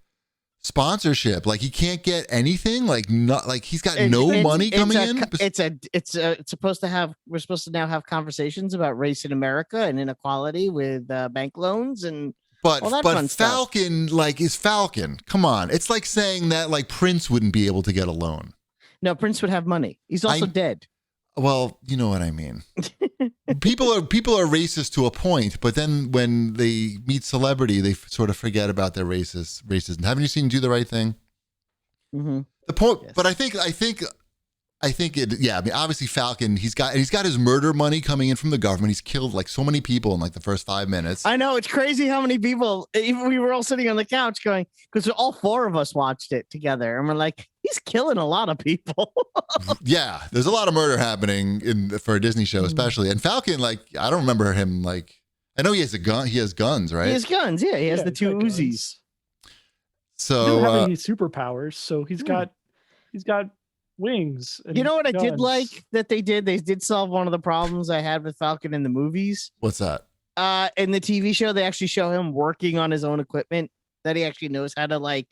sponsorship. Like he can't get anything. Like not like he's got no money coming in. It's supposed to have. We're supposed to now have conversations about race in America and inequality with bank loans and But all that fun Falcon stuff. like is Falcon. Come on, it's like saying that like Prince wouldn't be able to get a loan. No, Prince would have money. He's also dead. Well, you know what I mean. people are racist to a point, but then when they meet celebrity, they sort of forget about their racism. Haven't you seen Do the Right Thing? Mm-hmm. The point, Yes. but I think it. Yeah, I mean, obviously Falcon. He's got his murder money coming in from the government. He's killed like so many people in like the first 5 minutes. I know, it's crazy how many people. Even we were all sitting on the couch going, because all four of us watched it together, and we're like, he's killing a lot of people. Yeah, there's a lot of murder happening for a Disney show, especially. And Falcon, like, I don't remember him. Like, I know he has a gun. He has guns, right? He has guns. Yeah, he has the two Uzis. So he doesn't have any superpowers, so he's got wings. And you know what guns. I did like that they did? They did solve one of the problems I had with Falcon in the movies. What's that? In the TV show, they actually show him working on his own equipment, that he actually knows how to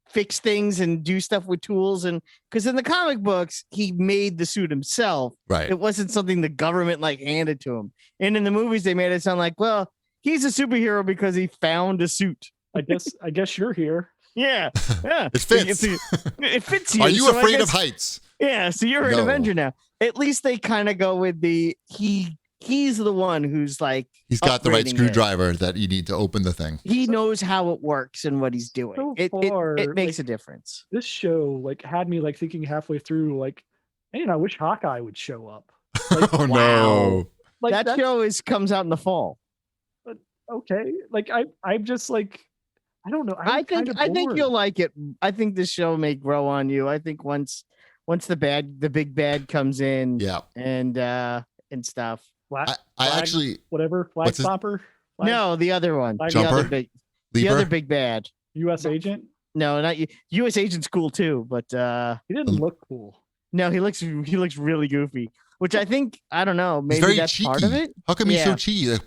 fix things and do stuff with tools. And because in the comic books, he made the suit himself. Right. It wasn't something the government handed to him. And in the movies, they made it sound like, well, he's a superhero because he found a suit. I guess you're here. Yeah. It fits. It fits you. Are you So afraid of heights? Yeah. So you're an Avenger now. At least they kind of go with he's the one who's like, he's got the right screwdriver that you need to open the thing. He knows how it works and what he's doing. So It makes a difference. This show had me thinking halfway through, man, I wish Hawkeye would show up. Oh no. That show comes out in the fall. Okay. I'm just I don't know. I think you'll like it. I think this show may grow on you. I think once the big bad comes in, yeah, and stuff. I actually whatever flag stopper. No, the other one, Jumper, the other big bad. U.S. agent. No, not you. U.S. agent's cool too, but he didn't look cool. No, he looks really goofy. Which I think, I don't know, maybe that's cheeky. Part of it. How come he's so cheeky?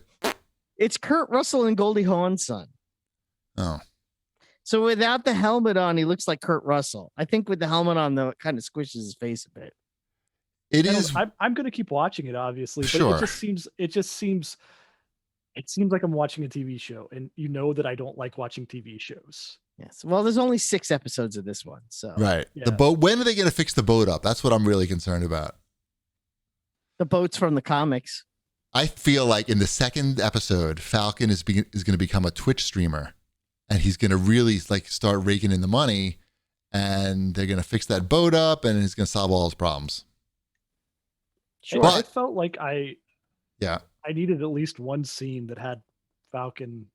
It's Kurt Russell and Goldie Hawn's son. Oh. So without the helmet on, he looks like Kurt Russell. I think with the helmet on, though, it kind of squishes his face a bit. I'm going to keep watching it, obviously, but sure. it just seems like I'm watching a TV show, and you know that I don't like watching TV shows. Yes. Well, there's only 6 episodes of this one, so right. Yeah. The boat. When are they going to fix the boat up? That's what I'm really concerned about. The boat's from the comics. I feel like in the second episode, Falcon is going to become a Twitch streamer, and he's going to really start raking in the money, and they're going to fix that boat up, and he's going to solve all his problems. Sure. But, I felt like I needed at least one scene that had Falcon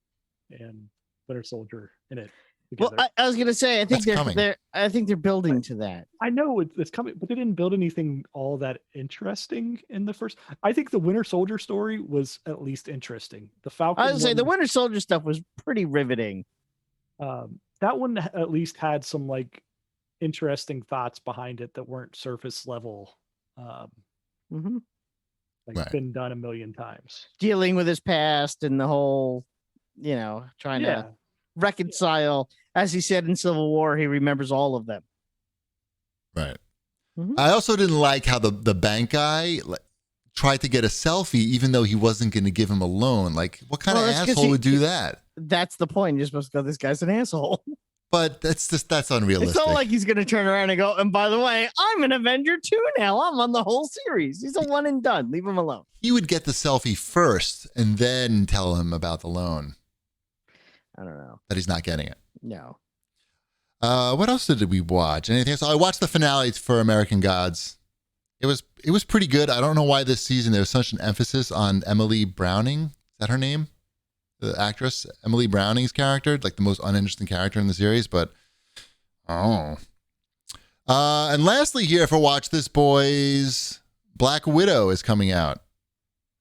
and Winter Soldier in it together. Well, I was going to say, I think they're building to that. I know it's coming, but they didn't build anything all that interesting in the first. I think the Winter Soldier story was at least interesting. The Falcon. I would say the Winter Soldier stuff was pretty riveting. That one at least had some interesting thoughts behind it that weren't surface level. Been done a million times. Dealing with his past and the whole, trying to reconcile. As he said in Civil War, he remembers all of them. Right. Mm-hmm. I also didn't like how the bank guy tried to get a selfie, even though he wasn't going to give him a loan. Like, what kind of asshole would do that? That's the point. You're supposed to go, this guy's an asshole. But that's unrealistic. It's not like he's going to turn around and go, and by the way, I'm an Avenger too now. I'm on the whole series. He's a one and done. Leave him alone. He would get the selfie first and then tell him about the loan. I don't know. That he's not getting it. No. What else did we watch? Anything else? I watched the finale for American Gods. It was pretty good. I don't know why this season there was such an emphasis on Emily Browning. Is that her name? The actress, Emily Browning's character, the most uninteresting character in the series, but and lastly here for Watch This Boys, Black Widow is coming out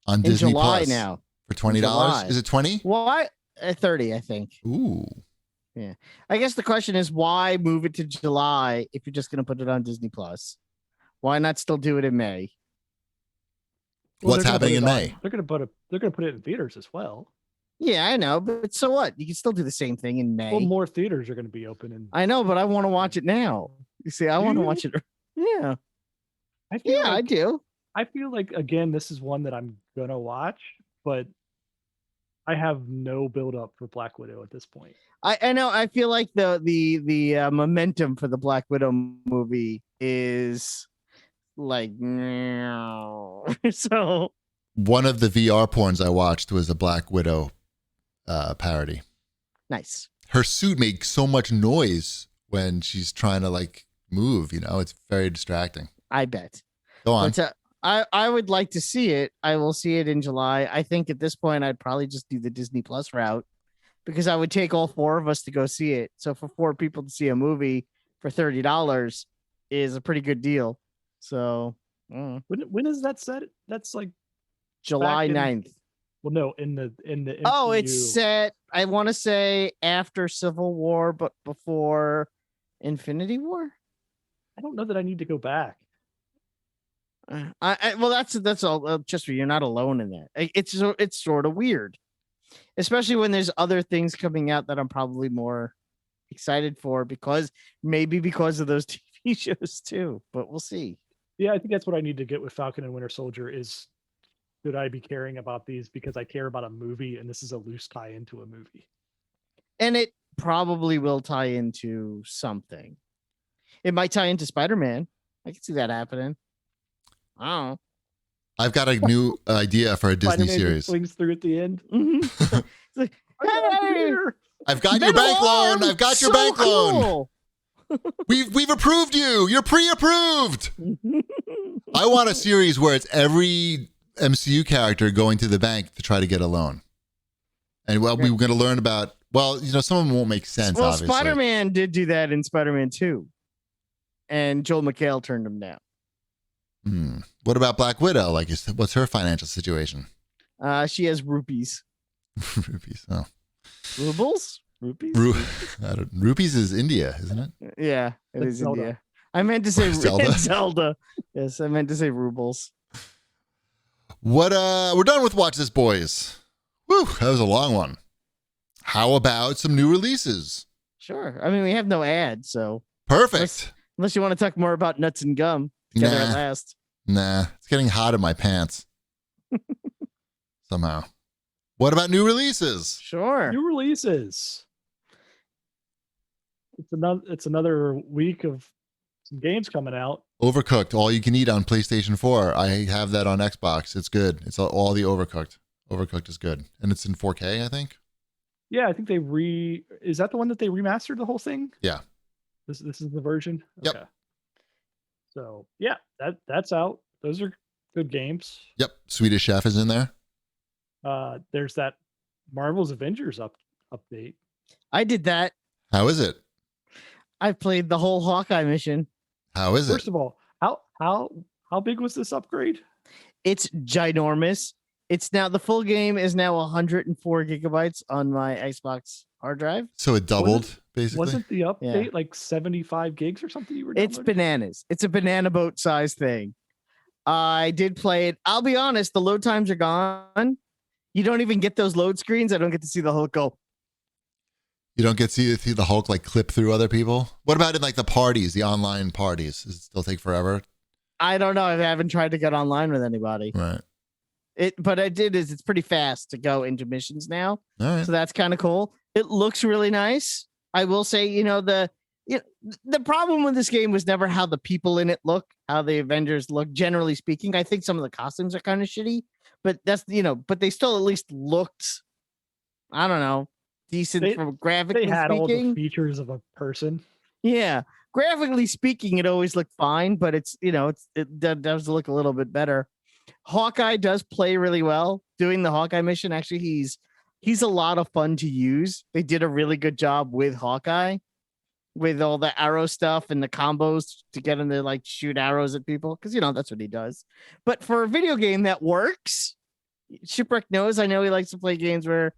on Disney July Plus now for $20. Is it 20? Why 30? I think. Ooh. Yeah. I guess the question is, why move it to July if you're just going to put it on Disney Plus? Why not still do it in May? What's happening in May? They're going to put it in theaters as well. Yeah, I know, but so what? You can still do the same thing in May. Well, more theaters are going to be open. And I know, but I want to watch it now. You see, I Do want to you? watch it. Yeah, I feel yeah, I like do. I feel like again, this is one that I'm gonna watch, but I have no build up for Black Widow at this point. I know. I feel like the momentum for the Black Widow movie is like so One of the VR porns I watched was a Black Widow parody. nice. Her suit makes so much noise when she's trying to like move. It's very distracting. I bet. Go on. But I would like to see it. I will see it in July. I think at this point I'd probably just do the Disney Plus route because I would take all 4 of us to go see it. So for 4 people to see a movie for $30 is a pretty good deal. So When is that set? That's like July back in- 9th. well, no, in the MCU. Oh, it's set. I want to say after Civil War, but before Infinity War. I don't know that I need to go back. Well, that's all. Just you're not alone in that. It's sort of weird, especially when there's other things coming out that I'm probably more excited for because of those TV shows too. But we'll see. Yeah, I think that's what I need to get with Falcon and Winter Soldier is should I be caring about these because I care about a movie and this is a loose tie into a movie. And it probably will tie into something. It might tie into Spider-Man. I can see that happening. I don't know. I've got a new idea for a Disney Spider-Man just series. swings through at the end. It's like, hey, I've got your bank loan. I've got your bank loan. We've approved you. You're pre-approved. I want a series where it's every MCU character going to the bank to try to get a loan. And we're going to learn about, some of them won't make sense, Well, obviously. Spider-Man did do that in Spider-Man 2. And Joel McHale turned him down. What about Black Widow? Like, what's her financial situation? She has rupees. Rupees. Oh. Rubles? Rupees? Rupees is India, isn't it? Yeah, it Like is Zelda. India. I meant to say Zelda. Zelda. Yes, I meant to say rubles. We're done with Watch This, boys. Whew, that was a long one. How about some new releases? Sure. I mean, we have no ads, so Perfect. unless you want to talk more about nuts and gum together at last. Nah, it's getting hot in my pants. Somehow. What about new releases? Sure. New releases. It's another week of some games coming out. Overcooked, all you can eat on PlayStation 4. I have that on Xbox. It's good. It's all the Overcooked. Overcooked is good. And it's in 4K, I think. Yeah, I think is that the one that they remastered the whole thing? Yeah. This is the version? Yep. Okay. So yeah, that's out. Those are good games. Yep. Swedish Chef is in there. There's that Marvel's Avengers update. I did that. How is it? I played the whole Hawkeye mission. How is First it? of all, how big was this upgrade? It's ginormous. It's now the full game is now 104 gigabytes on my Xbox hard drive. So it doubled, basically? Wasn't the update Yeah. like 75 gigs or something you were It's downloading? bananas. It's a banana boat size thing. I did play it. I'll be honest, the load times are gone. You don't even get those load screens. I don't get to see the Hulk go. You don't get to see the Hulk like clip through other people? What about in like the parties, the online parties? Does it still take forever? I don't know. I haven't tried to get online with anybody. Right. But I did is it's pretty fast to go into missions now. All right. So that's kind of cool. It looks really nice. I will say, the problem with this game was never how the people in it look, how the Avengers look, generally speaking. I think some of the costumes are kind of shitty, but that's, but they still at least looked, I don't know, decent from graphically They had speaking. all the features of a person. Yeah. Graphically speaking, it always looked fine, but it does look a little bit better. Hawkeye does play really well. Doing the Hawkeye mission, actually, he's a lot of fun to use. They did a really good job with Hawkeye, with all the arrow stuff and the combos to get him to like shoot arrows at people, because that's what he does. But for a video game that works, Shipwreck knows. I know he likes to play games where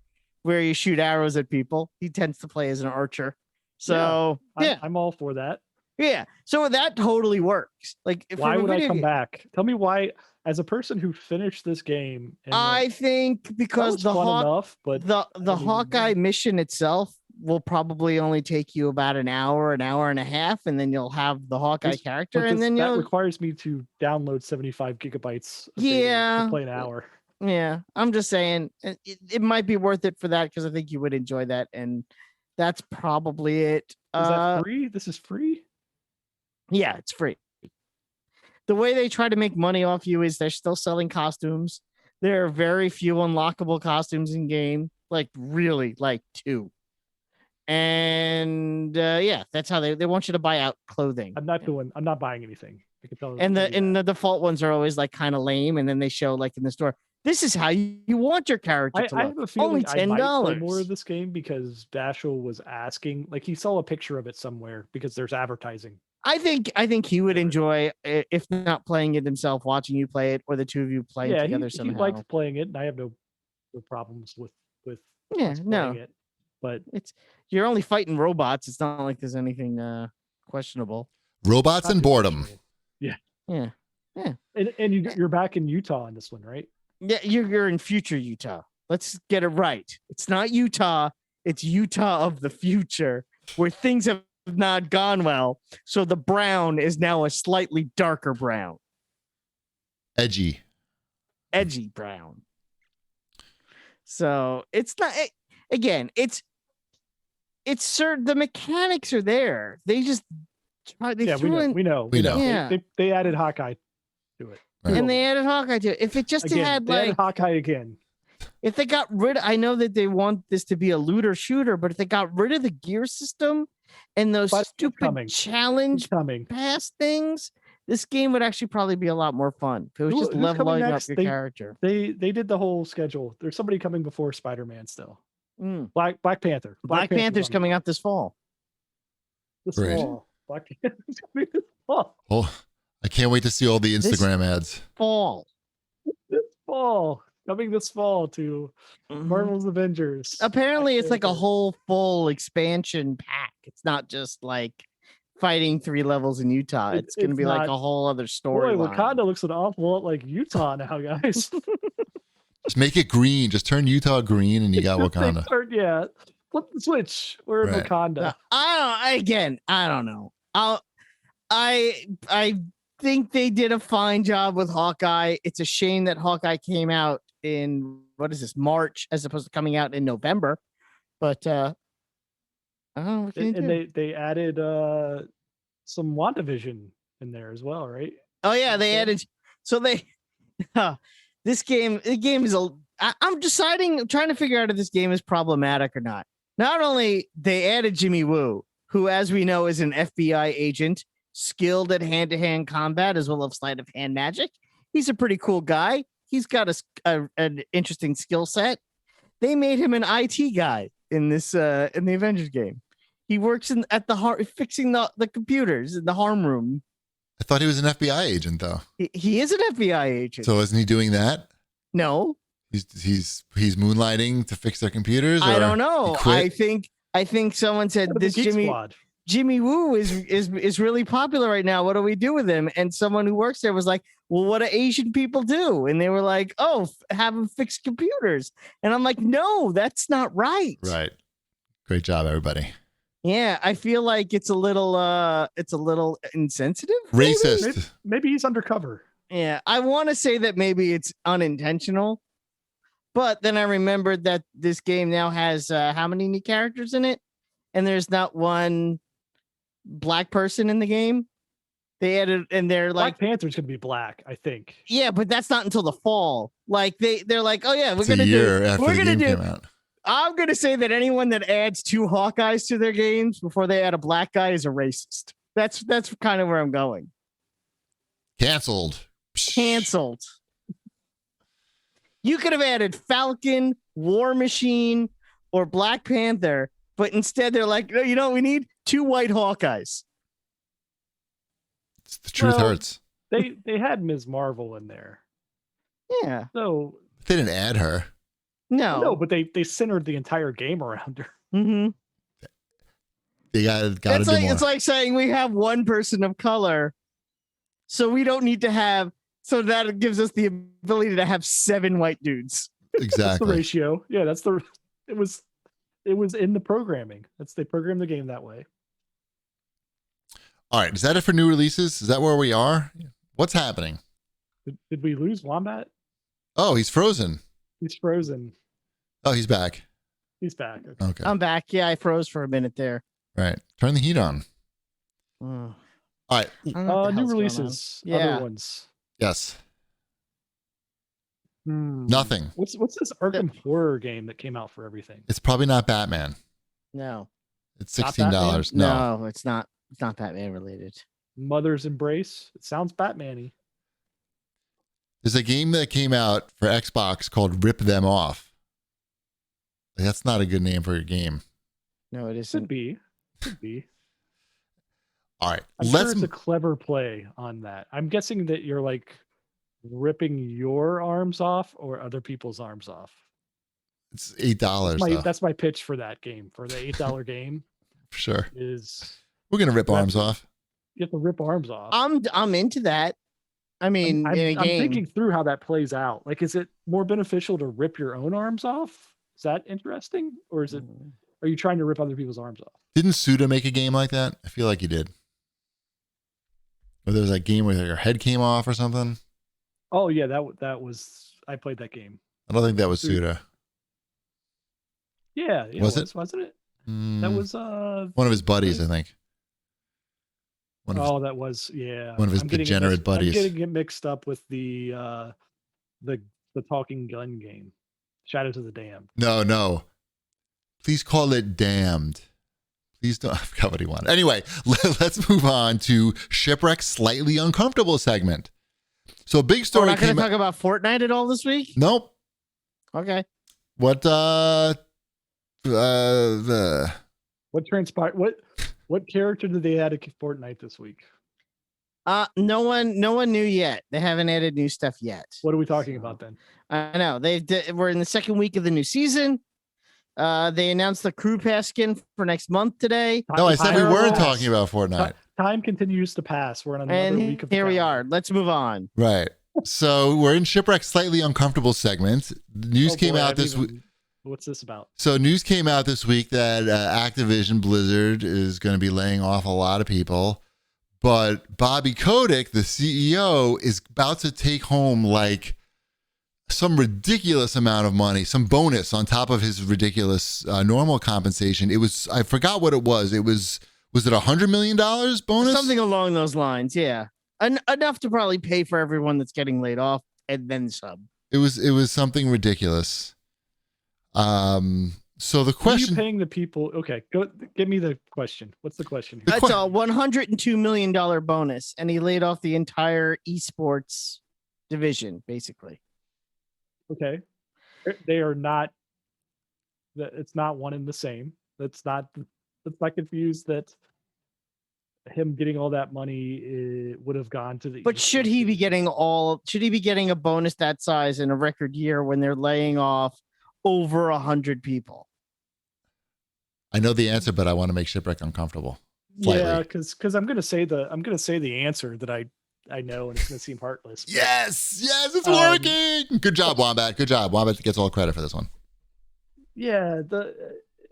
you shoot arrows at people. He tends to play as an archer. So yeah. I'm all for that. Yeah, so that totally works. Like, Why from a would I video come game, back? Tell me why, as a person who finished this game and I went, think that because was fun enough, but the I don't even Hawkeye know. mission itself will probably only take you about an hour and a half, and then you'll have the Hawkeye This- character, but and then that you'll requires me to download 75 gigabytes of data yeah, to play an hour. yeah. I'm just saying it might be worth it for that because I think you would enjoy that, and that's probably it. Is that free? This is free? Yeah, it's free. The way they try to make money off you is they're still selling costumes. There are very few unlockable costumes in game, like really, like 2. And yeah, that's how they want you to buy out clothing. I'm not buying anything. I can tell. And the default ones are always like kind of lame, and then they show like in the store, this is how you want your character to I look. have a feeling Only I might play $10. more of this game because Dashel was asking, like he saw a picture of it somewhere because there's advertising. I think he would enjoy if not playing it himself, watching you play it, or the two of you playing together he somehow. liked playing it, and I have no problems with Yeah, us no. playing it. But You're only fighting robots. It's not like there's anything questionable. Robots and boredom. Yeah. And you're back in Utah in this one, right? Yeah, you're in future Utah. Let's get it right. It's not Utah. It's Utah of the future, where things have not gone well. So the brown is now a slightly darker brown. Edgy Brown. So it's not. Again, it's certain the mechanics are there. They just we know. Yeah. They added Hawkeye to it. Right. And they added Hawkeye to it. If it just had they added Hawkeye again. If they got rid, I know that they want this to be a looter shooter, but if they got rid of the gear system and those stupid challenge pass things, this game would actually probably be a lot more fun. If it was just leveling up your character. They did the whole schedule. There's somebody coming before Spider-Man still. Black Panther. Black Panther's coming out this fall. This fall. Black Panther's coming this fall. Oh, I can't wait to see all the Instagram ads. This fall. Coming this fall to Marvel's Avengers. Apparently, it's like a whole full expansion pack. It's not just like fighting 3 levels in Utah. It's going to be like a whole other story. Boy, Wakanda looks an awful lot like Utah now, guys. Just make it green. Just turn Utah green, and you got Wakanda. Flip the switch. We're in Wakanda. I don't know. I think they did a fine job with Hawkeye. It's a shame that Hawkeye came out in March as opposed to coming out in November. But I don't know what can and they added some WandaVision in there as well, right? Oh yeah, they added. So they the game is I'm trying to figure out if this game is problematic or not. Not only they added Jimmy Woo, who, as we know, is an FBI agent skilled at hand-to-hand combat as well as sleight of hand magic. He's a pretty cool guy. He's got an interesting skill set. They made him an IT guy in this in the Avengers game. He works fixing the computers in the harm room. I thought he was an FBI agent, though. He is an FBI agent. So isn't he doing that? No. He's moonlighting to fix their computers. I don't know. I think someone said this Jimmy Woo is really popular right now. What do we do with him? And someone who works there was like, well, what do Asian people do? And they were like, oh, have them fix computers. And I'm like, no, that's not right. Right. Great job, everybody. Yeah, I feel like it's a little insensitive. Racist. Maybe he's undercover. Yeah, I want to say that maybe it's unintentional. But then I remembered that this game now has how many new characters in it? And there's not one black person in the game. They added, and they're like, Black Panther's gonna be black, I think. Yeah, but that's not until the fall. Like they're like, oh yeah, we're gonna do. I'm gonna say that anyone that adds 2 Hawkeyes to their games before they add a black guy is a racist. That's kind of where I'm going. Canceled. You could have added Falcon, War Machine, or Black Panther, but instead they're like, no, you know what we need? 2 white Hawkeyes. The truth hurts. They had Ms. Marvel in there. Yeah. So they didn't add her. No, but they centered the entire game around her. Mm-hmm. They got to do more. It's like saying we have one person of color, so we don't need to have. So that gives us the ability to have 7 white dudes. Exactly. That's the ratio. Yeah, that's the. It was in the programming. They programmed the game that way. All right. Is that it for new releases? Is that where we are? What's happening? Did we lose Wombat? Oh, he's frozen. He's frozen. Oh, he's back. He's back. Okay. I'm back. Yeah, I froze for a minute there. Right. Turn the heat on. Oh. All right. I don't know what the New hell's going releases. on. Yeah. Other ones. Yes. Nothing. What's this Arkham horror game that came out for everything? It's probably not Batman. No. It's Not $16. No, it's not. It's not Batman related. Mother's Embrace. It sounds Batman-y. There's a game that came out for Xbox called Rip Them Off. That's not a good name for a game. No, it Could isn't. be. Could be. All right. I'm sure it's a clever play on that. I'm guessing that you're like ripping your arms off or other people's arms off. It's $8. That's my pitch for that game. For the $8 game. Sure. Is we're gonna rip arms off. You have to rip arms off. I'm into that. I mean, I'm in a game. thinking through how that plays out. Like, is it more beneficial to rip your own arms off? Is that interesting? Or is it, are you trying to rip other people's arms off? Didn't Suda make a game like that? I feel like he did. Or there was that game where your head came off or something. Oh yeah, that was, I played that game. I don't think that was Suda. Yeah, wasn't it? That was one of his buddies, I think. That was one of his degenerate buddies. I'm getting it mixed up with the talking gun game, Shadows of the Damned. No. Please call it Damned. Please don't. I forgot what he wanted. Anyway, let's move on to Shipwreck's Slightly Uncomfortable segment. So a big story. We're not going to talk about Fortnite at all this week? Nope. Okay. What transpired? What character did they add to Fortnite this week? No one knew yet. They haven't added new stuff yet. What are we talking about then? I know we're in the second week of the new season. They announced the crew pass skin for next month today. No, I said we weren't talking about Fortnite. Time continues to pass. We're on another week of here we are. Let's move on. Right. So we're in Shipwreck's Slightly Uncomfortable segment. News came out this week. What's this about? So news came out this week that Activision Blizzard is going to be laying off a lot of people, but Bobby Kotick, the CEO, is about to take home like some ridiculous amount of money, some bonus on top of his ridiculous normal compensation. I forgot what it was. Was it $100 million bonus? Something along those lines. Yeah. Enough to probably pay for everyone that's getting laid off and then some. It was something ridiculous. So the question, are you paying the people? Okay, go give me the question. What's the question here? That's a $102 million bonus, and he laid off the entire esports division, basically. Okay, they are not. It's not one and the same. Let's not confuse that. Him getting all that money would have gone to the. But should he be getting a bonus that size in a record year when they're laying off over 100 people? I know the answer, but I want to make Shipwreck uncomfortable. Slightly. Yeah, because I'm gonna say the answer that I know, and it's gonna seem heartless. Yes, it's working. Good job, Wombat. Good job. Wombat gets all credit for this one. Yeah,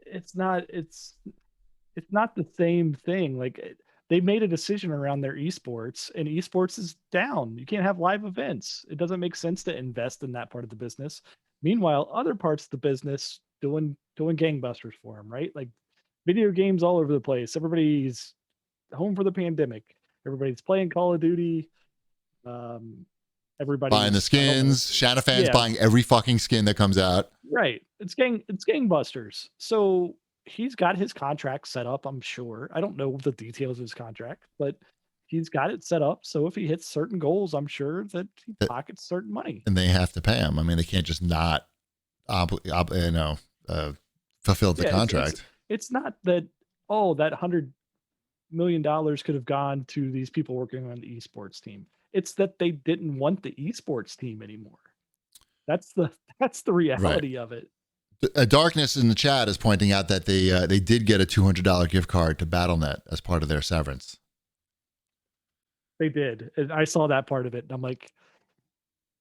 it's not the same thing. Like, they made a decision around their esports, and esports is down. You can't have live events. It doesn't make sense to invest in that part of the business. Meanwhile, other parts of the business doing gangbusters for them, right? Like video games all over the place. Everybody's home for the pandemic. Everybody's playing Call of Duty. Everybody's buying the skins. Shadow fans buying every fucking skin that comes out. Right. It's gangbusters. So he's got his contract set up, I'm sure. I don't know the details of his contract, but he's got it set up. So if he hits certain goals, I'm sure that he pockets certain money. And they have to pay him. I mean, they can't just not fulfill the contract. It's not that, that $100 million could have gone to these people working on the esports team. It's that they didn't want the esports team anymore. That's the reality of it. Darkness in the chat is pointing out that they did get a $200 gift card to BattleNet as part of their severance. They did. And I saw that part of it. And I'm like,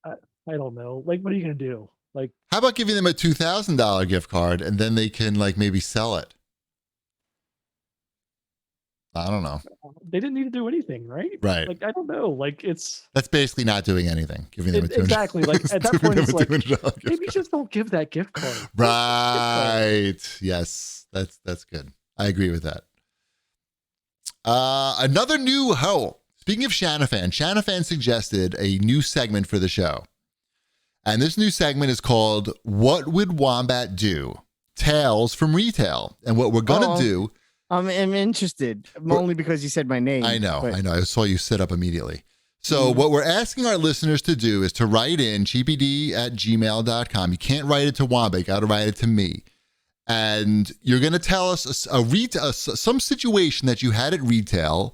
I don't know. Like, what are you going to do? Like, how about giving them a $2,000 gift card and then they can like maybe sell it? I don't know. They didn't need to do anything, right? Right. Like, I don't know. Like, that's basically not doing anything. Giving them a $200. Exactly. Like at that point, it's like maybe just don't give that gift card. Right. Yes. That's good. I agree with that. Another new speaking of Shanafan suggested a new segment for the show. And this new segment is called What Would Wombat Do? Tales from Retail. And what we're going to do. I'm interested, only because you said my name. I know. I saw you sit up immediately. So what we're asking our listeners to do is to write in cheapyd@gmail.com. You can't write it to Wombat. You got to write it to me. And you're going to tell us some situation that you had at retail.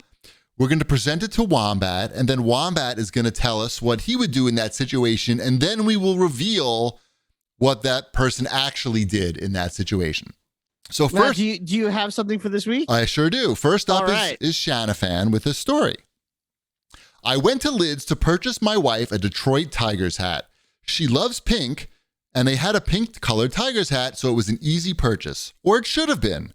We're going to present it to Wombat, and then Wombat is going to tell us what he would do in that situation, and then we will reveal what that person actually did in that situation. So first, now, do you have something for this week? I sure do. First up is Shanafan with his story. I went to Lids to purchase my wife a Detroit Tigers hat. She loves pink, and they had a pink-colored Tigers hat, so it was an easy purchase. Or it should have been.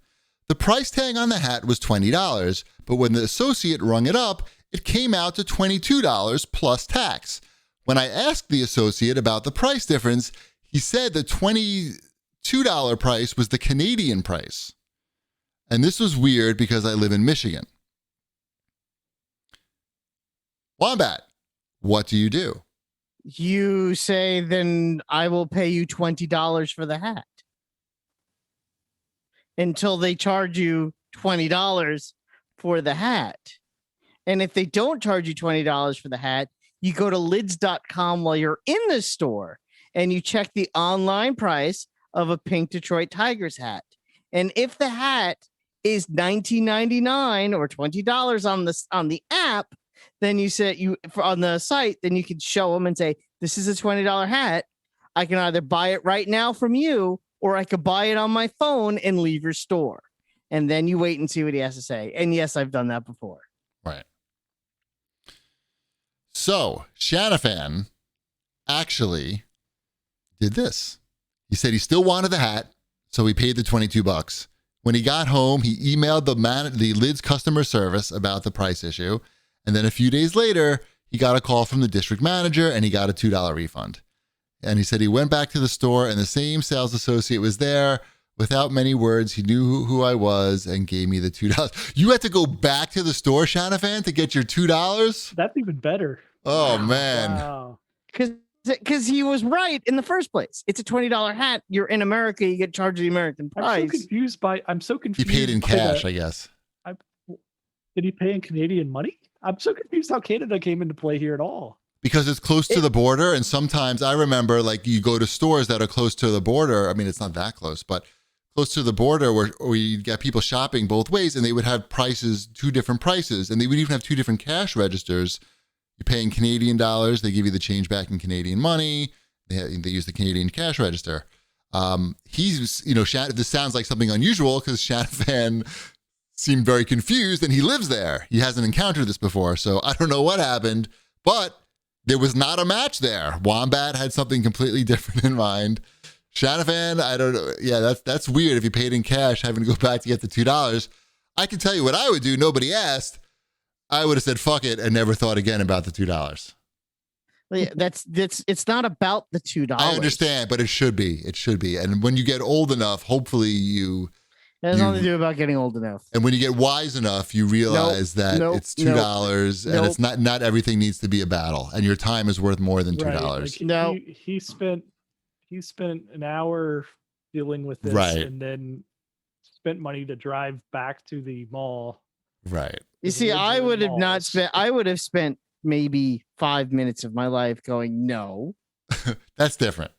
The price tag on the hat was $20, but when the associate rung it up, it came out to $22 plus tax. When I asked the associate about the price difference, he said the $22 price was the Canadian price. And this was weird because I live in Michigan. Wombat, what do you do? You say, then I will pay you $20 for the hat. Until they charge you $20 for the hat. And if they don't charge you $20 for the hat, you go to lids.com while you're in the store and you check the online price of a pink Detroit Tigers hat. And if the hat is $19.99 or $20 on the app, then you say on the site, then you can show them and say, this is a $20 hat. I can either buy it right now from you, or I could buy it on my phone and leave your store. And then you wait and see what he has to say. And yes, I've done that before. Right. So Shanafan actually did this. He said he still wanted the hat, so he paid the $22. When he got home, he emailed the Lids customer service about the price issue. And then a few days later, he got a call from the district manager and he got a $2 refund. And he said he went back to the store and the same sales associate was there. Without many words, he knew who I was and gave me the $2. You had to go back to the store, Shanafan, to get your $2? That's even better. Oh, man. Wow. Because he was right in the first place. It's a $20 hat. You're in America. You get charged the American price. I'm so confused. He paid in cash, I guess. Did he pay in Canadian money? I'm so confused how Canada came into play here at all. Because it's close to the border. And sometimes I remember, like, you go to stores that are close to the border. I mean, it's not that close, but close to the border where you get people shopping both ways, and they would have two different prices. And they would even have two different cash registers. You pay in Canadian dollars. They give you the change back in Canadian money. They use the Canadian cash register. This sounds like something unusual because Shanafan seemed very confused, and he lives there. He hasn't encountered this before. So I don't know what happened, but there was not a match there. Wombat had something completely different in mind. Shanafan, I don't know. Yeah, that's weird if you paid in cash, having to go back to get the $2. I can tell you what I would do. Nobody asked. I would have said, fuck it, and never thought again about the $2. Yeah, it's not about the $2. I understand, but it should be. It should be. And when you get old enough, hopefully you... It has nothing to do about getting old enough. And when you get wise enough, you realize that it's $2 and it's not everything needs to be a battle, and your time is worth more than $2. Right. Like he spent an hour dealing with this, right, and then spent money to drive back to the mall. Right. You see, I would have spent maybe 5 minutes of my life going, no. That's different.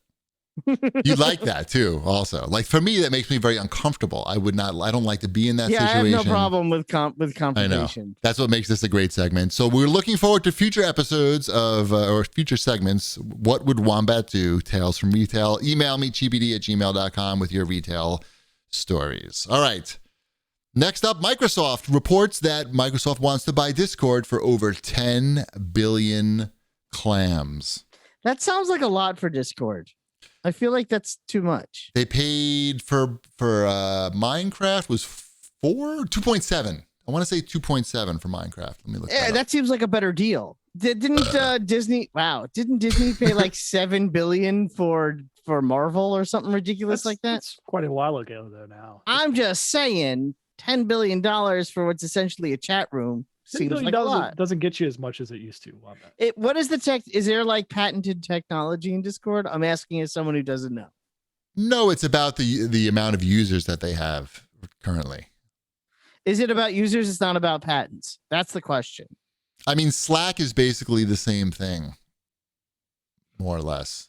You like that too, also. Like for me, that makes me very uncomfortable. I don't like to be in that Yeah, situation. I have no problem with I know. confrontation. That's what makes this a great segment. So we're looking forward to future episodes of, or future segments. What would Wombat do? Tales from Retail. Email me, cheapd@gmail.com with your retail stories. All right. Next up, Microsoft reports that Microsoft wants to buy Discord for over 10 billion clams. That sounds like a lot for Discord. I feel like that's too much. They paid for Minecraft was 2.7. I want to say 2.7 for Minecraft. Let me look. Yeah, that seems like a better deal. Didn't Disney? Wow, didn't Disney pay like $7 billion for Marvel or something ridiculous like that? That's quite a while ago, though. Now I'm just saying, $10 billion for what's essentially a chat room seems like a lot. Doesn't get you as much as it used to. What is the tech? Is there like patented technology in Discord? I'm asking as someone who doesn't know. No, it's about the amount of users that they have currently. Is it about users? It's not about patents. That's the question. I mean, Slack is basically the same thing, more or less.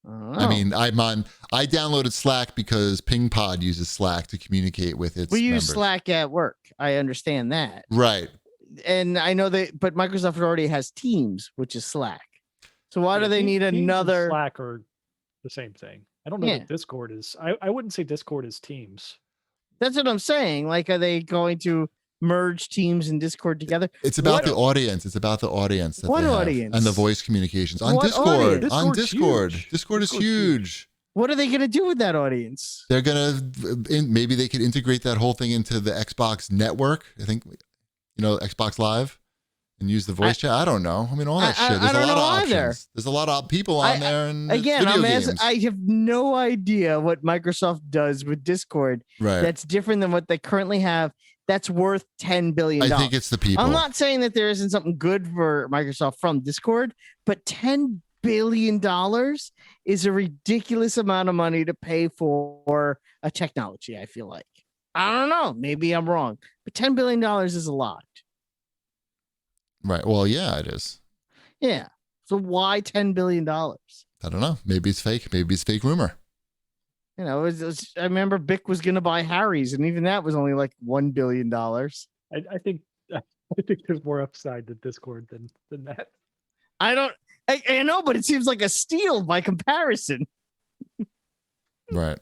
I mean, I downloaded Slack because PingPod uses Slack to communicate with its members. We use Slack at work. I understand that. Right. And I know but Microsoft already has Teams, which is Slack. So why do they need another? Slack or the same thing. I don't know what Discord is. I wouldn't say Discord is Teams. That's what I'm saying. Like, are they going to merge Teams and Discord together? It's about the audience. It's about the audience. What audience? And the voice communications on Discord. On Discord. Discord is huge. What are they going to do with that audience? They're going to, maybe they could integrate that whole thing into the Xbox network. I think, Xbox Live. And use the voice chat. I don't know. I mean, all that shit. There's a lot of options. There's a lot of people on there. And again, I have no idea what Microsoft does with Discord. Right. That's different than what they currently have. That's worth $10 billion. I think it's the people. I'm not saying that there isn't something good for Microsoft from Discord, but $10 billion is a ridiculous amount of money to pay for a technology. I feel like. I don't know. Maybe I'm wrong, but $10 billion is a lot. Right. Well, yeah, it is. Yeah. So why $10 billion? I don't know. Maybe it's fake. Maybe it's fake rumor. I remember Bic was going to buy Harry's, and even that was only like $1 billion. I think there's more upside to Discord than that. I know, but it seems like a steal by comparison. Right.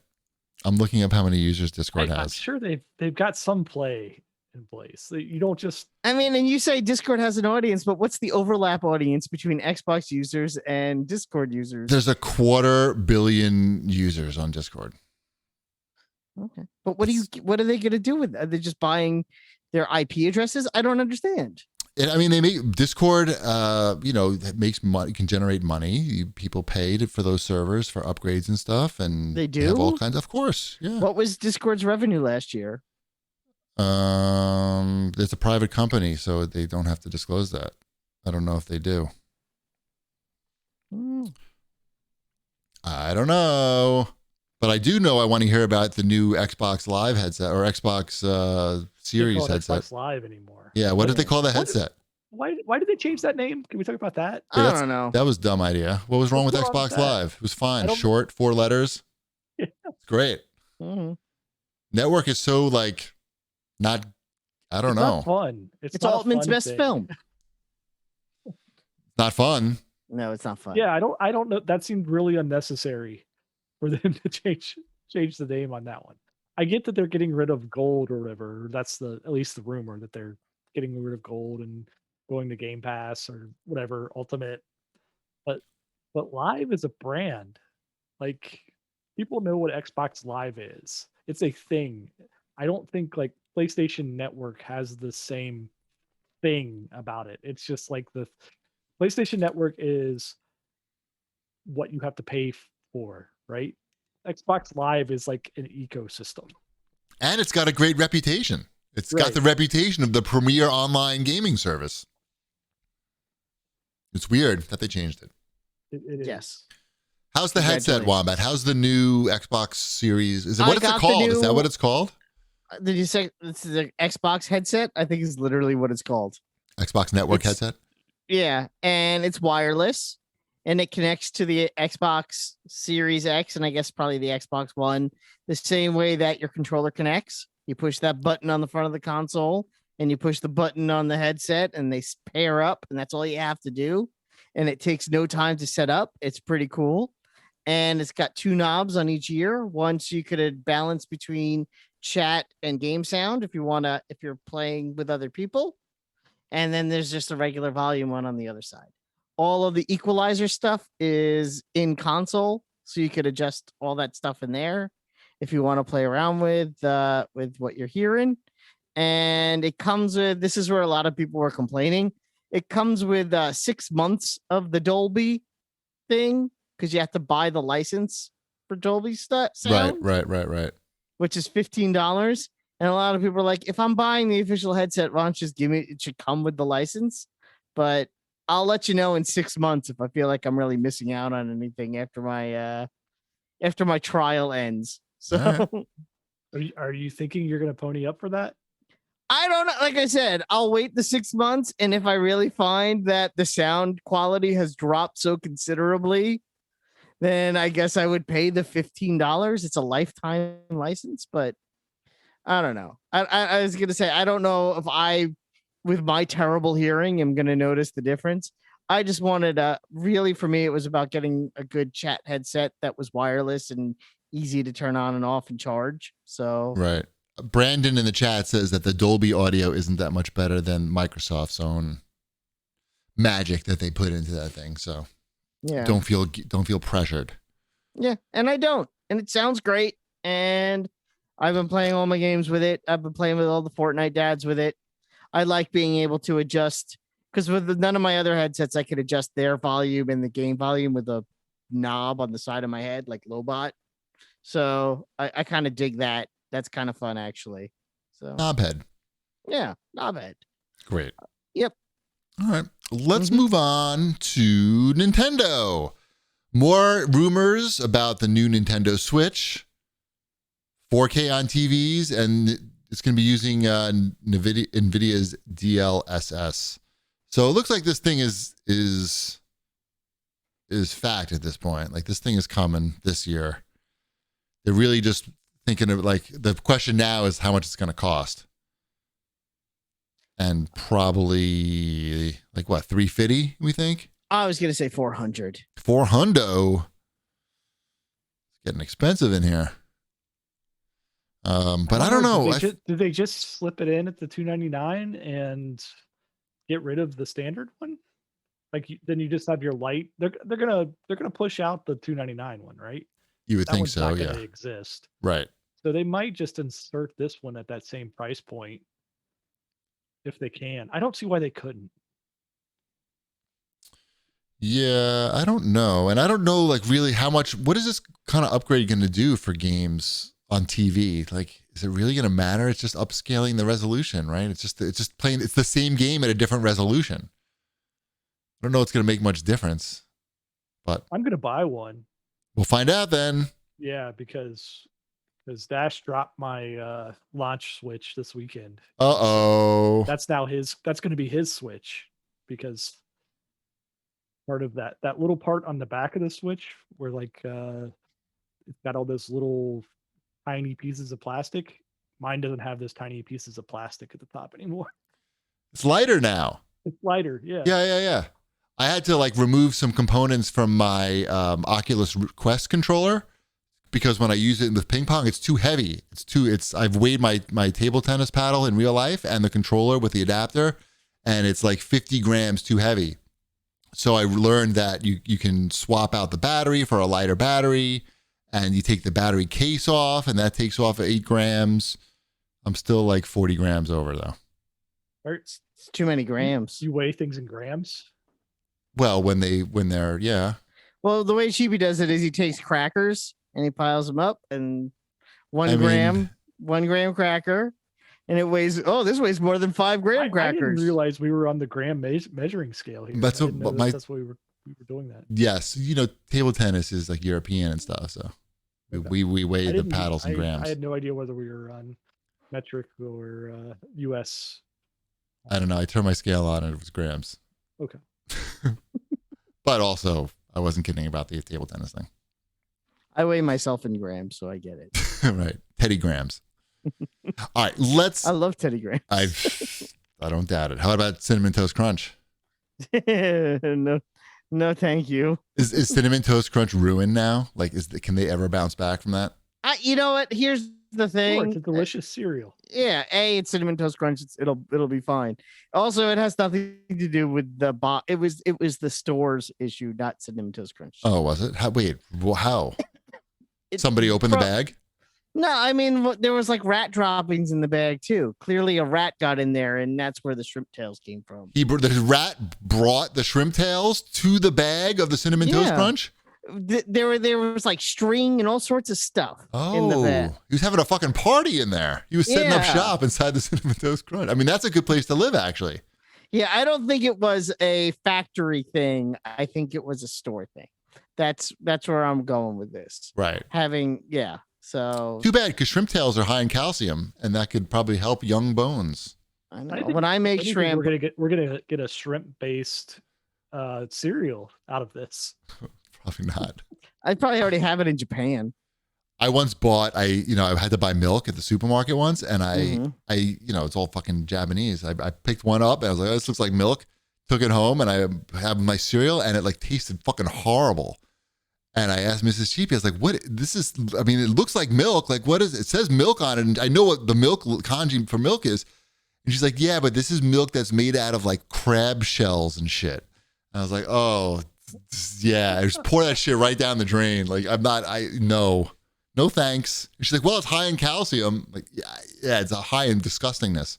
I'm looking up how many users Discord has. I'm sure they've got some play in place. You don't just. I mean, and you say Discord has an audience, but what's the overlap audience between Xbox users and Discord users? There's 250 million users on Discord. Okay, but what are they going to do with that? Are they just buying their IP addresses? I don't understand. I mean, they make Discord. Makes money, can generate money. People paid for those servers for upgrades and stuff, and they do have all kinds. Of course, yeah. What was Discord's revenue last year? It's a private company, so they don't have to disclose that. I don't know if they do. I don't know, but I do know I want to hear about the new Xbox Live headset or Xbox Series headset. Xbox Live anymore. Yeah, what did they call the headset? Why did they change that name? Can we talk about that? I don't know. That was a dumb idea. What was wrong with Xbox Live? It was fine. Short, 4 letters. Yeah. It's great. Mm-hmm. Network is so not. I don't know. Not fun. It's Altman's best film. Not fun. No, it's not fun. Yeah, I don't know. That seemed really unnecessary for them to change the name on that one. I get that they're getting rid of gold or whatever. That's at least the rumor that they're getting rid of gold and going to Game Pass or whatever Ultimate. But Live is a brand. Like, people know what Xbox Live is. It's a thing. I don't think PlayStation Network has the same thing about it. It's just like the PlayStation Network is what you have to pay for, right? Xbox Live is like an ecosystem. And it's got a great reputation. It's got the reputation of the premier online gaming service. It's weird that they changed it. It is. Yes. How's the headset, Wombat? How's the new Xbox Series? Is it called? Is that what it's called? Did you say it's the Xbox headset? I think is literally what it's called. Xbox Network headset? Yeah, and it's wireless, and it connects to the Xbox Series X and I guess probably the Xbox One the same way that your controller connects. You push that button on the front of the console and you push the button on the headset and they pair up, and that's all you have to do. And it takes no time to set up. It's pretty cool. And it's got 2 knobs on each ear. One so you could balance between chat and game sound if you're playing with other people. And then there's just a regular volume one on the other side. All of the equalizer stuff is in console, so you could adjust all that stuff in there if you want to play around with what you're hearing. And it comes with, this is where a lot of people were complaining. It comes with 6 months of the Dolby thing because you have to buy the license for Dolby sound. Right. Which is $15. And a lot of people are like, if I'm buying the official headset, why don't you just give me, it should come with the license. But I'll let you know in 6 months if I feel like I'm really missing out on anything after my trial ends. So Are you thinking you're going to pony up for that? I don't know. Like I said, I'll wait the 6 months. And if I really find that the sound quality has dropped so considerably, then I guess I would pay the $15. It's a lifetime license, but I don't know. I was going to say, I don't know if with my terrible hearing, am going to notice the difference. I just wanted really, for me, it was about getting a good chat headset that was wireless and easy to turn on and off and charge. So, right. Brandon in the chat says that the Dolby audio isn't that much better than Microsoft's own magic that they put into that thing. So yeah, don't feel pressured. Yeah, and I don't. And it sounds great. And I've been playing all my games with it. I've been playing with all the Fortnite dads with it. I like being able to adjust, because with none of my other headsets, I could adjust their volume and the game volume with a knob on the side of my head, like Lobot. So I kind of dig that. That's kind of fun, actually. So Knobhead. Yeah, knobhead. Great. Yep. All right. Let's move on to Nintendo. More rumors about the new Nintendo Switch. 4K on TVs, and it's going to be using NVIDIA's DLSS. So it looks like this thing is fact at this point. Like, this thing is coming this year. They're really just thinking of, like, the question now is how much it's going to cost. And probably like what, 350, we think? I was going to say 400. 400. Getting expensive in here. But I don't know. Did they just slip it in at the $299 and get rid of the standard one? Like, then you just have your light. They're gonna push out the $299 one, right? You would That think one's so, not yeah. gonna exist. Right. So they might just insert this one at that same price point if they can. I don't see why they couldn't. Yeah, I don't know. And I don't know, like, really how much, what is this kind of upgrade going to do for games on TV? Like, is it really going to matter? It's just upscaling the resolution, right? It's just playing, it's the same game at a different resolution. I don't know it's going to make much difference, but I'm going to buy one. We'll find out then. Yeah, because Dash dropped my launch Switch this weekend. Uh-oh. That's going to be his Switch, because part of that little part on the back of the Switch where, like, it's got all those little tiny pieces of plastic. Mine doesn't have those tiny pieces of plastic at the top anymore. It's lighter now. It's lighter, yeah. Yeah. I had to, like, remove some components from my Oculus Quest controller because when I use it with ping pong, it's too heavy. I've weighed my table tennis paddle in real life and the controller with the adapter, and it's like 50 grams too heavy. So I learned that you can swap out the battery for a lighter battery, and you take the battery case off, and that takes off 8 grams. I'm still like 40 grams over, though. It's too many grams. You weigh things in grams? Well, when they're, yeah. Well, the way Chibi does it is he takes crackers and he piles them up, and 1 gram cracker, and it weighs, this weighs more than 5 gram crackers. I didn't realize we were on the gram measuring scale here. That's what that's why we were doing that. Yes, table tennis is like European and stuff, so we weigh the paddles in grams. I had no idea whether we were on metric or US. I don't know. I turned my scale on and it was grams. Okay. But also, I wasn't kidding about the table tennis thing. I weigh myself in grams, so I get it. Right. Teddy Grahams. All right, I love Teddy Grahams. I don't doubt it. How about Cinnamon Toast Crunch? No, thank you. Is Cinnamon Toast Crunch ruined now? Like, can they ever bounce back from that? You know what? Here's the thing. It's a delicious cereal. Yeah, it's Cinnamon Toast Crunch. It'll be fine. Also, it has nothing to do with the bot. It was the store's issue, not Cinnamon Toast Crunch. Oh, was it? How? Somebody opened the bag? No, I mean, there was like rat droppings in the bag too. Clearly a rat got in there, and that's where the shrimp tails came from. The rat brought the shrimp tails to the bag of the Cinnamon Toast Crunch? There was like string and all sorts of stuff in the bag. He was having a fucking party in there. He was setting up shop inside the Cinnamon Toast Crunch. I mean, that's a good place to live, actually. Yeah, I don't think it was a factory thing. I think it was a store thing. That's where I'm going with this. Right. So too bad, because shrimp tails are high in calcium, and that could probably help young bones. I know. When I make shrimp, we're gonna get a shrimp based cereal out of this. Probably not. I probably already have it in Japan. I once bought, I had to buy milk at the supermarket once, and I it's all fucking Japanese. I picked one up, and I was like, oh, this looks like milk. Took it home, and I have my cereal, and it like tasted fucking horrible. And I asked Mrs. Cheapy, I was like, what, this is, I mean, it looks like milk. Like, what is it? It says milk on it. And I know what the milk kanji for milk is. And she's like, yeah, but this is milk that's made out of like crab shells and shit. And I was like, oh, yeah, I just pour that shit right down the drain. Like, no thanks. And she's like, well, it's high in calcium. Like, yeah, it's a high in disgustingness.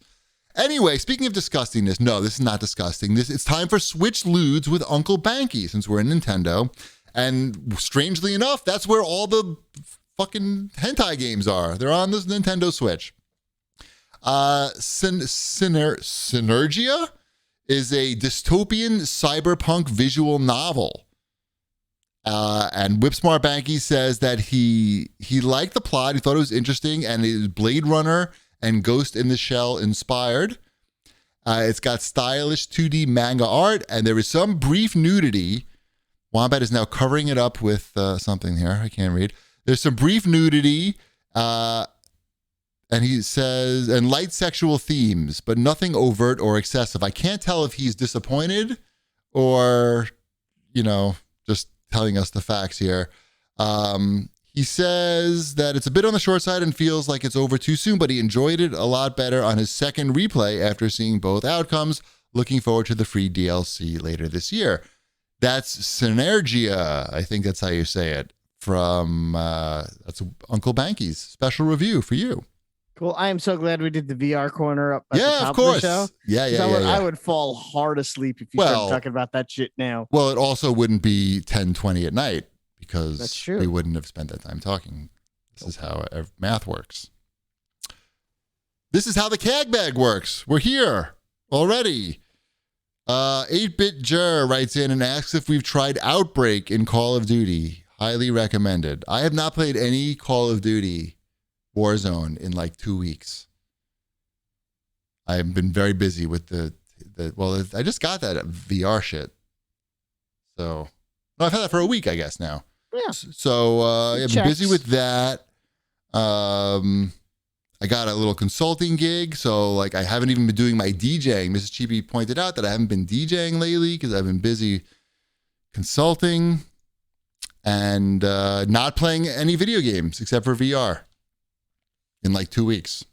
Anyway, speaking of disgustingness, no, this is not disgusting. It's time for Switch Ludes with Uncle Banky, since we're in Nintendo. And strangely enough, that's where all the fucking hentai games are. They're on this Nintendo Switch. Synergia is a dystopian cyberpunk visual novel. And Whipsmart Banky says that he liked the plot. He thought it was interesting, and it is Blade Runner and Ghost in the Shell inspired. It's got stylish 2D manga art, and there is some brief nudity. Wombat is now covering it up with something here. I can't read. There's some brief nudity, and he says, and light sexual themes, but nothing overt or excessive. I can't tell if he's disappointed or, just telling us the facts here. He says that it's a bit on the short side and feels like it's over too soon, but he enjoyed it a lot better on his second replay after seeing both outcomes. Looking forward to the free DLC later this year. That's Synergia. I think that's how you say it. From that's Uncle Banky's special review for you. Cool. I am so glad we did the VR corner up at the top of course. Of the show. Yeah. I would fall hard asleep if you started talking about that shit now. Well, it also wouldn't be 10:20 at night because that's true. We wouldn't have spent that time talking. This is how math works. This is how the CAG bag works. We're here already. 8-Bit Jer writes in and asks if we've tried Outbreak in Call of Duty. Highly recommended. I have not played any Call of Duty Warzone in like 2 weeks. I've been very busy with I just got that VR shit. So, I've had that for a week, I guess now. Yeah. So, I've been busy with that. I got a little consulting gig, so like I haven't even been doing my DJing. Mrs. Cheapy pointed out that I haven't been DJing lately because I've been busy consulting and not playing any video games except for VR in like 2 weeks.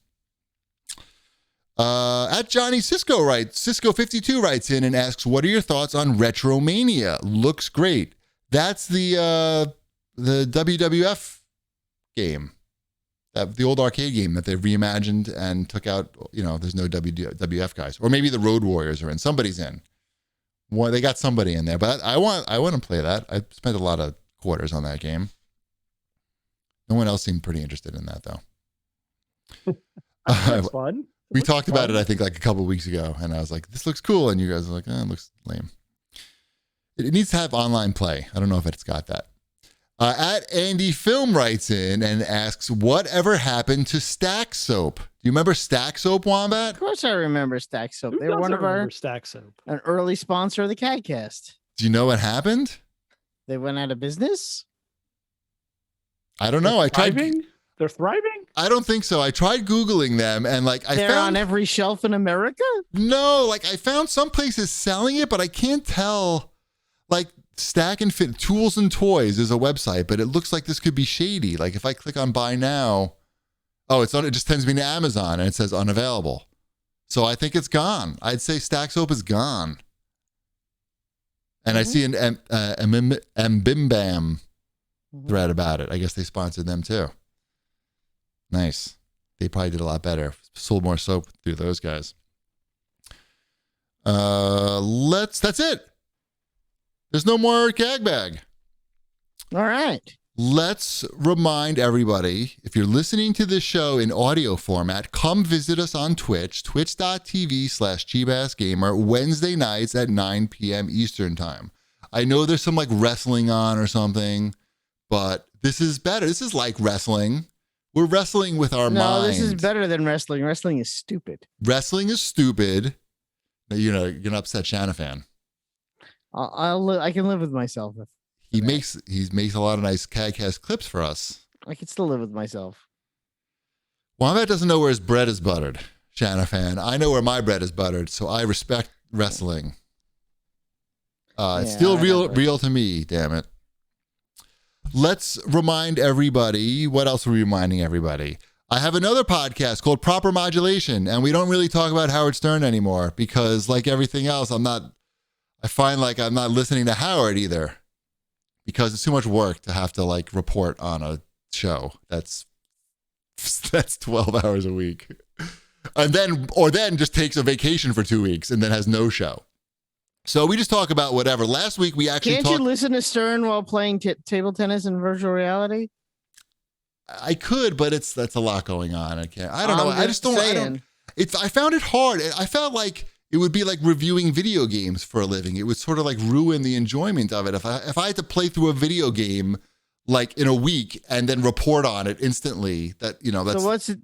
At Johnny Cisco52 writes in and asks, what are your thoughts on Retromania? Looks great. That's the WWF game. The old arcade game that they've reimagined and took out, there's no WWF guys. Or maybe the Road Warriors are in. Somebody's in. Well, they got somebody in there. But I want to play that. I spent a lot of quarters on that game. No one else seemed pretty interested in that, though. That's fun. We talked about it, I think, like a couple of weeks ago. And I was like, this looks cool. And you guys were like, it looks lame. It needs to have online play. I don't know if it's got that. At Andy Film writes in and asks, whatever happened to Stack Soap? Do you remember Stack Soap, Wombat? Of course I remember Stack Soap. They were one of our Stack Soap. An early sponsor of the CAGcast. Do you know what happened? They went out of business. I don't know. I tried. Thriving? They're thriving? I don't think so. I tried Googling them and like I They're found on every shelf in America. no, like I found some places selling it, but I can't tell. Like Stack and Fit Tools and Toys is a website, but it looks like this could be shady. Like if I click on buy now, oh, it's on. It just sends me to Amazon and it says unavailable. So I think it's gone. I'd say Stack Soap is gone. And I see an Mbimbam thread about it. I guess they sponsored them too. Nice. They probably did a lot better. Sold more soap through those guys. That's it. There's no more gag bag. All right. Let's remind everybody, if you're listening to this show in audio format, come visit us on Twitch, twitch.tv/cheapassgamer, Wednesday nights at 9 p.m. Eastern time. I know there's some like wrestling on or something, but this is better. This is like wrestling. We're wrestling with our minds. No, this is better than wrestling. Wrestling is stupid. Wrestling is stupid. You know, you're gonna upset Shanafan. I can live with myself. He makes a lot of nice CAGcast clips for us. I can still live with myself. Wombat doesn't know where his bread is buttered, Shanafan. I know where my bread is buttered, so I respect wrestling. It's still real to me, damn it. Let's remind everybody. What else are we reminding everybody? I have another podcast called Proper Modulation, and we don't really talk about Howard Stern anymore because, like everything else, I find like I'm not listening to Howard either because it's too much work to have to like report on a show. That's 12 hours a week. And then just takes a vacation for 2 weeks and then has no show. So we just talk about whatever. Last week we actually Can't you listen to Stern while playing table tennis in virtual reality? I could, but that's a lot going on. I can't. I don't know. I just don't. I found it hard. I felt like it would be like reviewing video games for a living. It would sort of like ruin the enjoyment of it. If I had to play through a video game like in a week and then report on it instantly, that's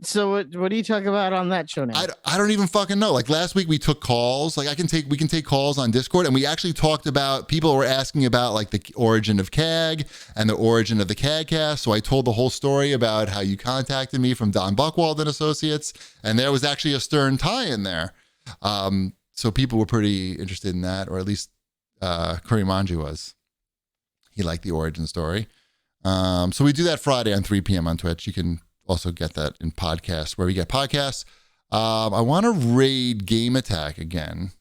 so what do you talk about on that show now? I don't even fucking know. Like last week we took calls. Like we can take calls on Discord, and we actually talked about, people were asking about like the origin of CAG and the origin of the CAGcast. So I told the whole story about how you contacted me from Don Buchwald and Associates, and there was actually a Stern tie in there. So people were pretty interested in that, or at least Curry Manji was. He liked the origin story. So we do that Friday on 3 p.m. on Twitch. You can also get that in podcasts, where we get podcasts. I want to raid Game Attack again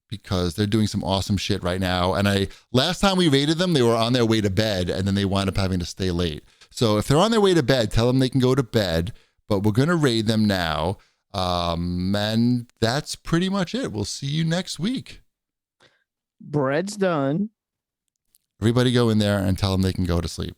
because they're doing some awesome shit right now. And last time we raided them, they were on their way to bed, and then they wound up having to stay late. So if they're on their way to bed, tell them they can go to bed, but we're going to raid them now. And that's pretty much it. We'll see you next week. Bread's done. Everybody go in there and tell them they can go to sleep.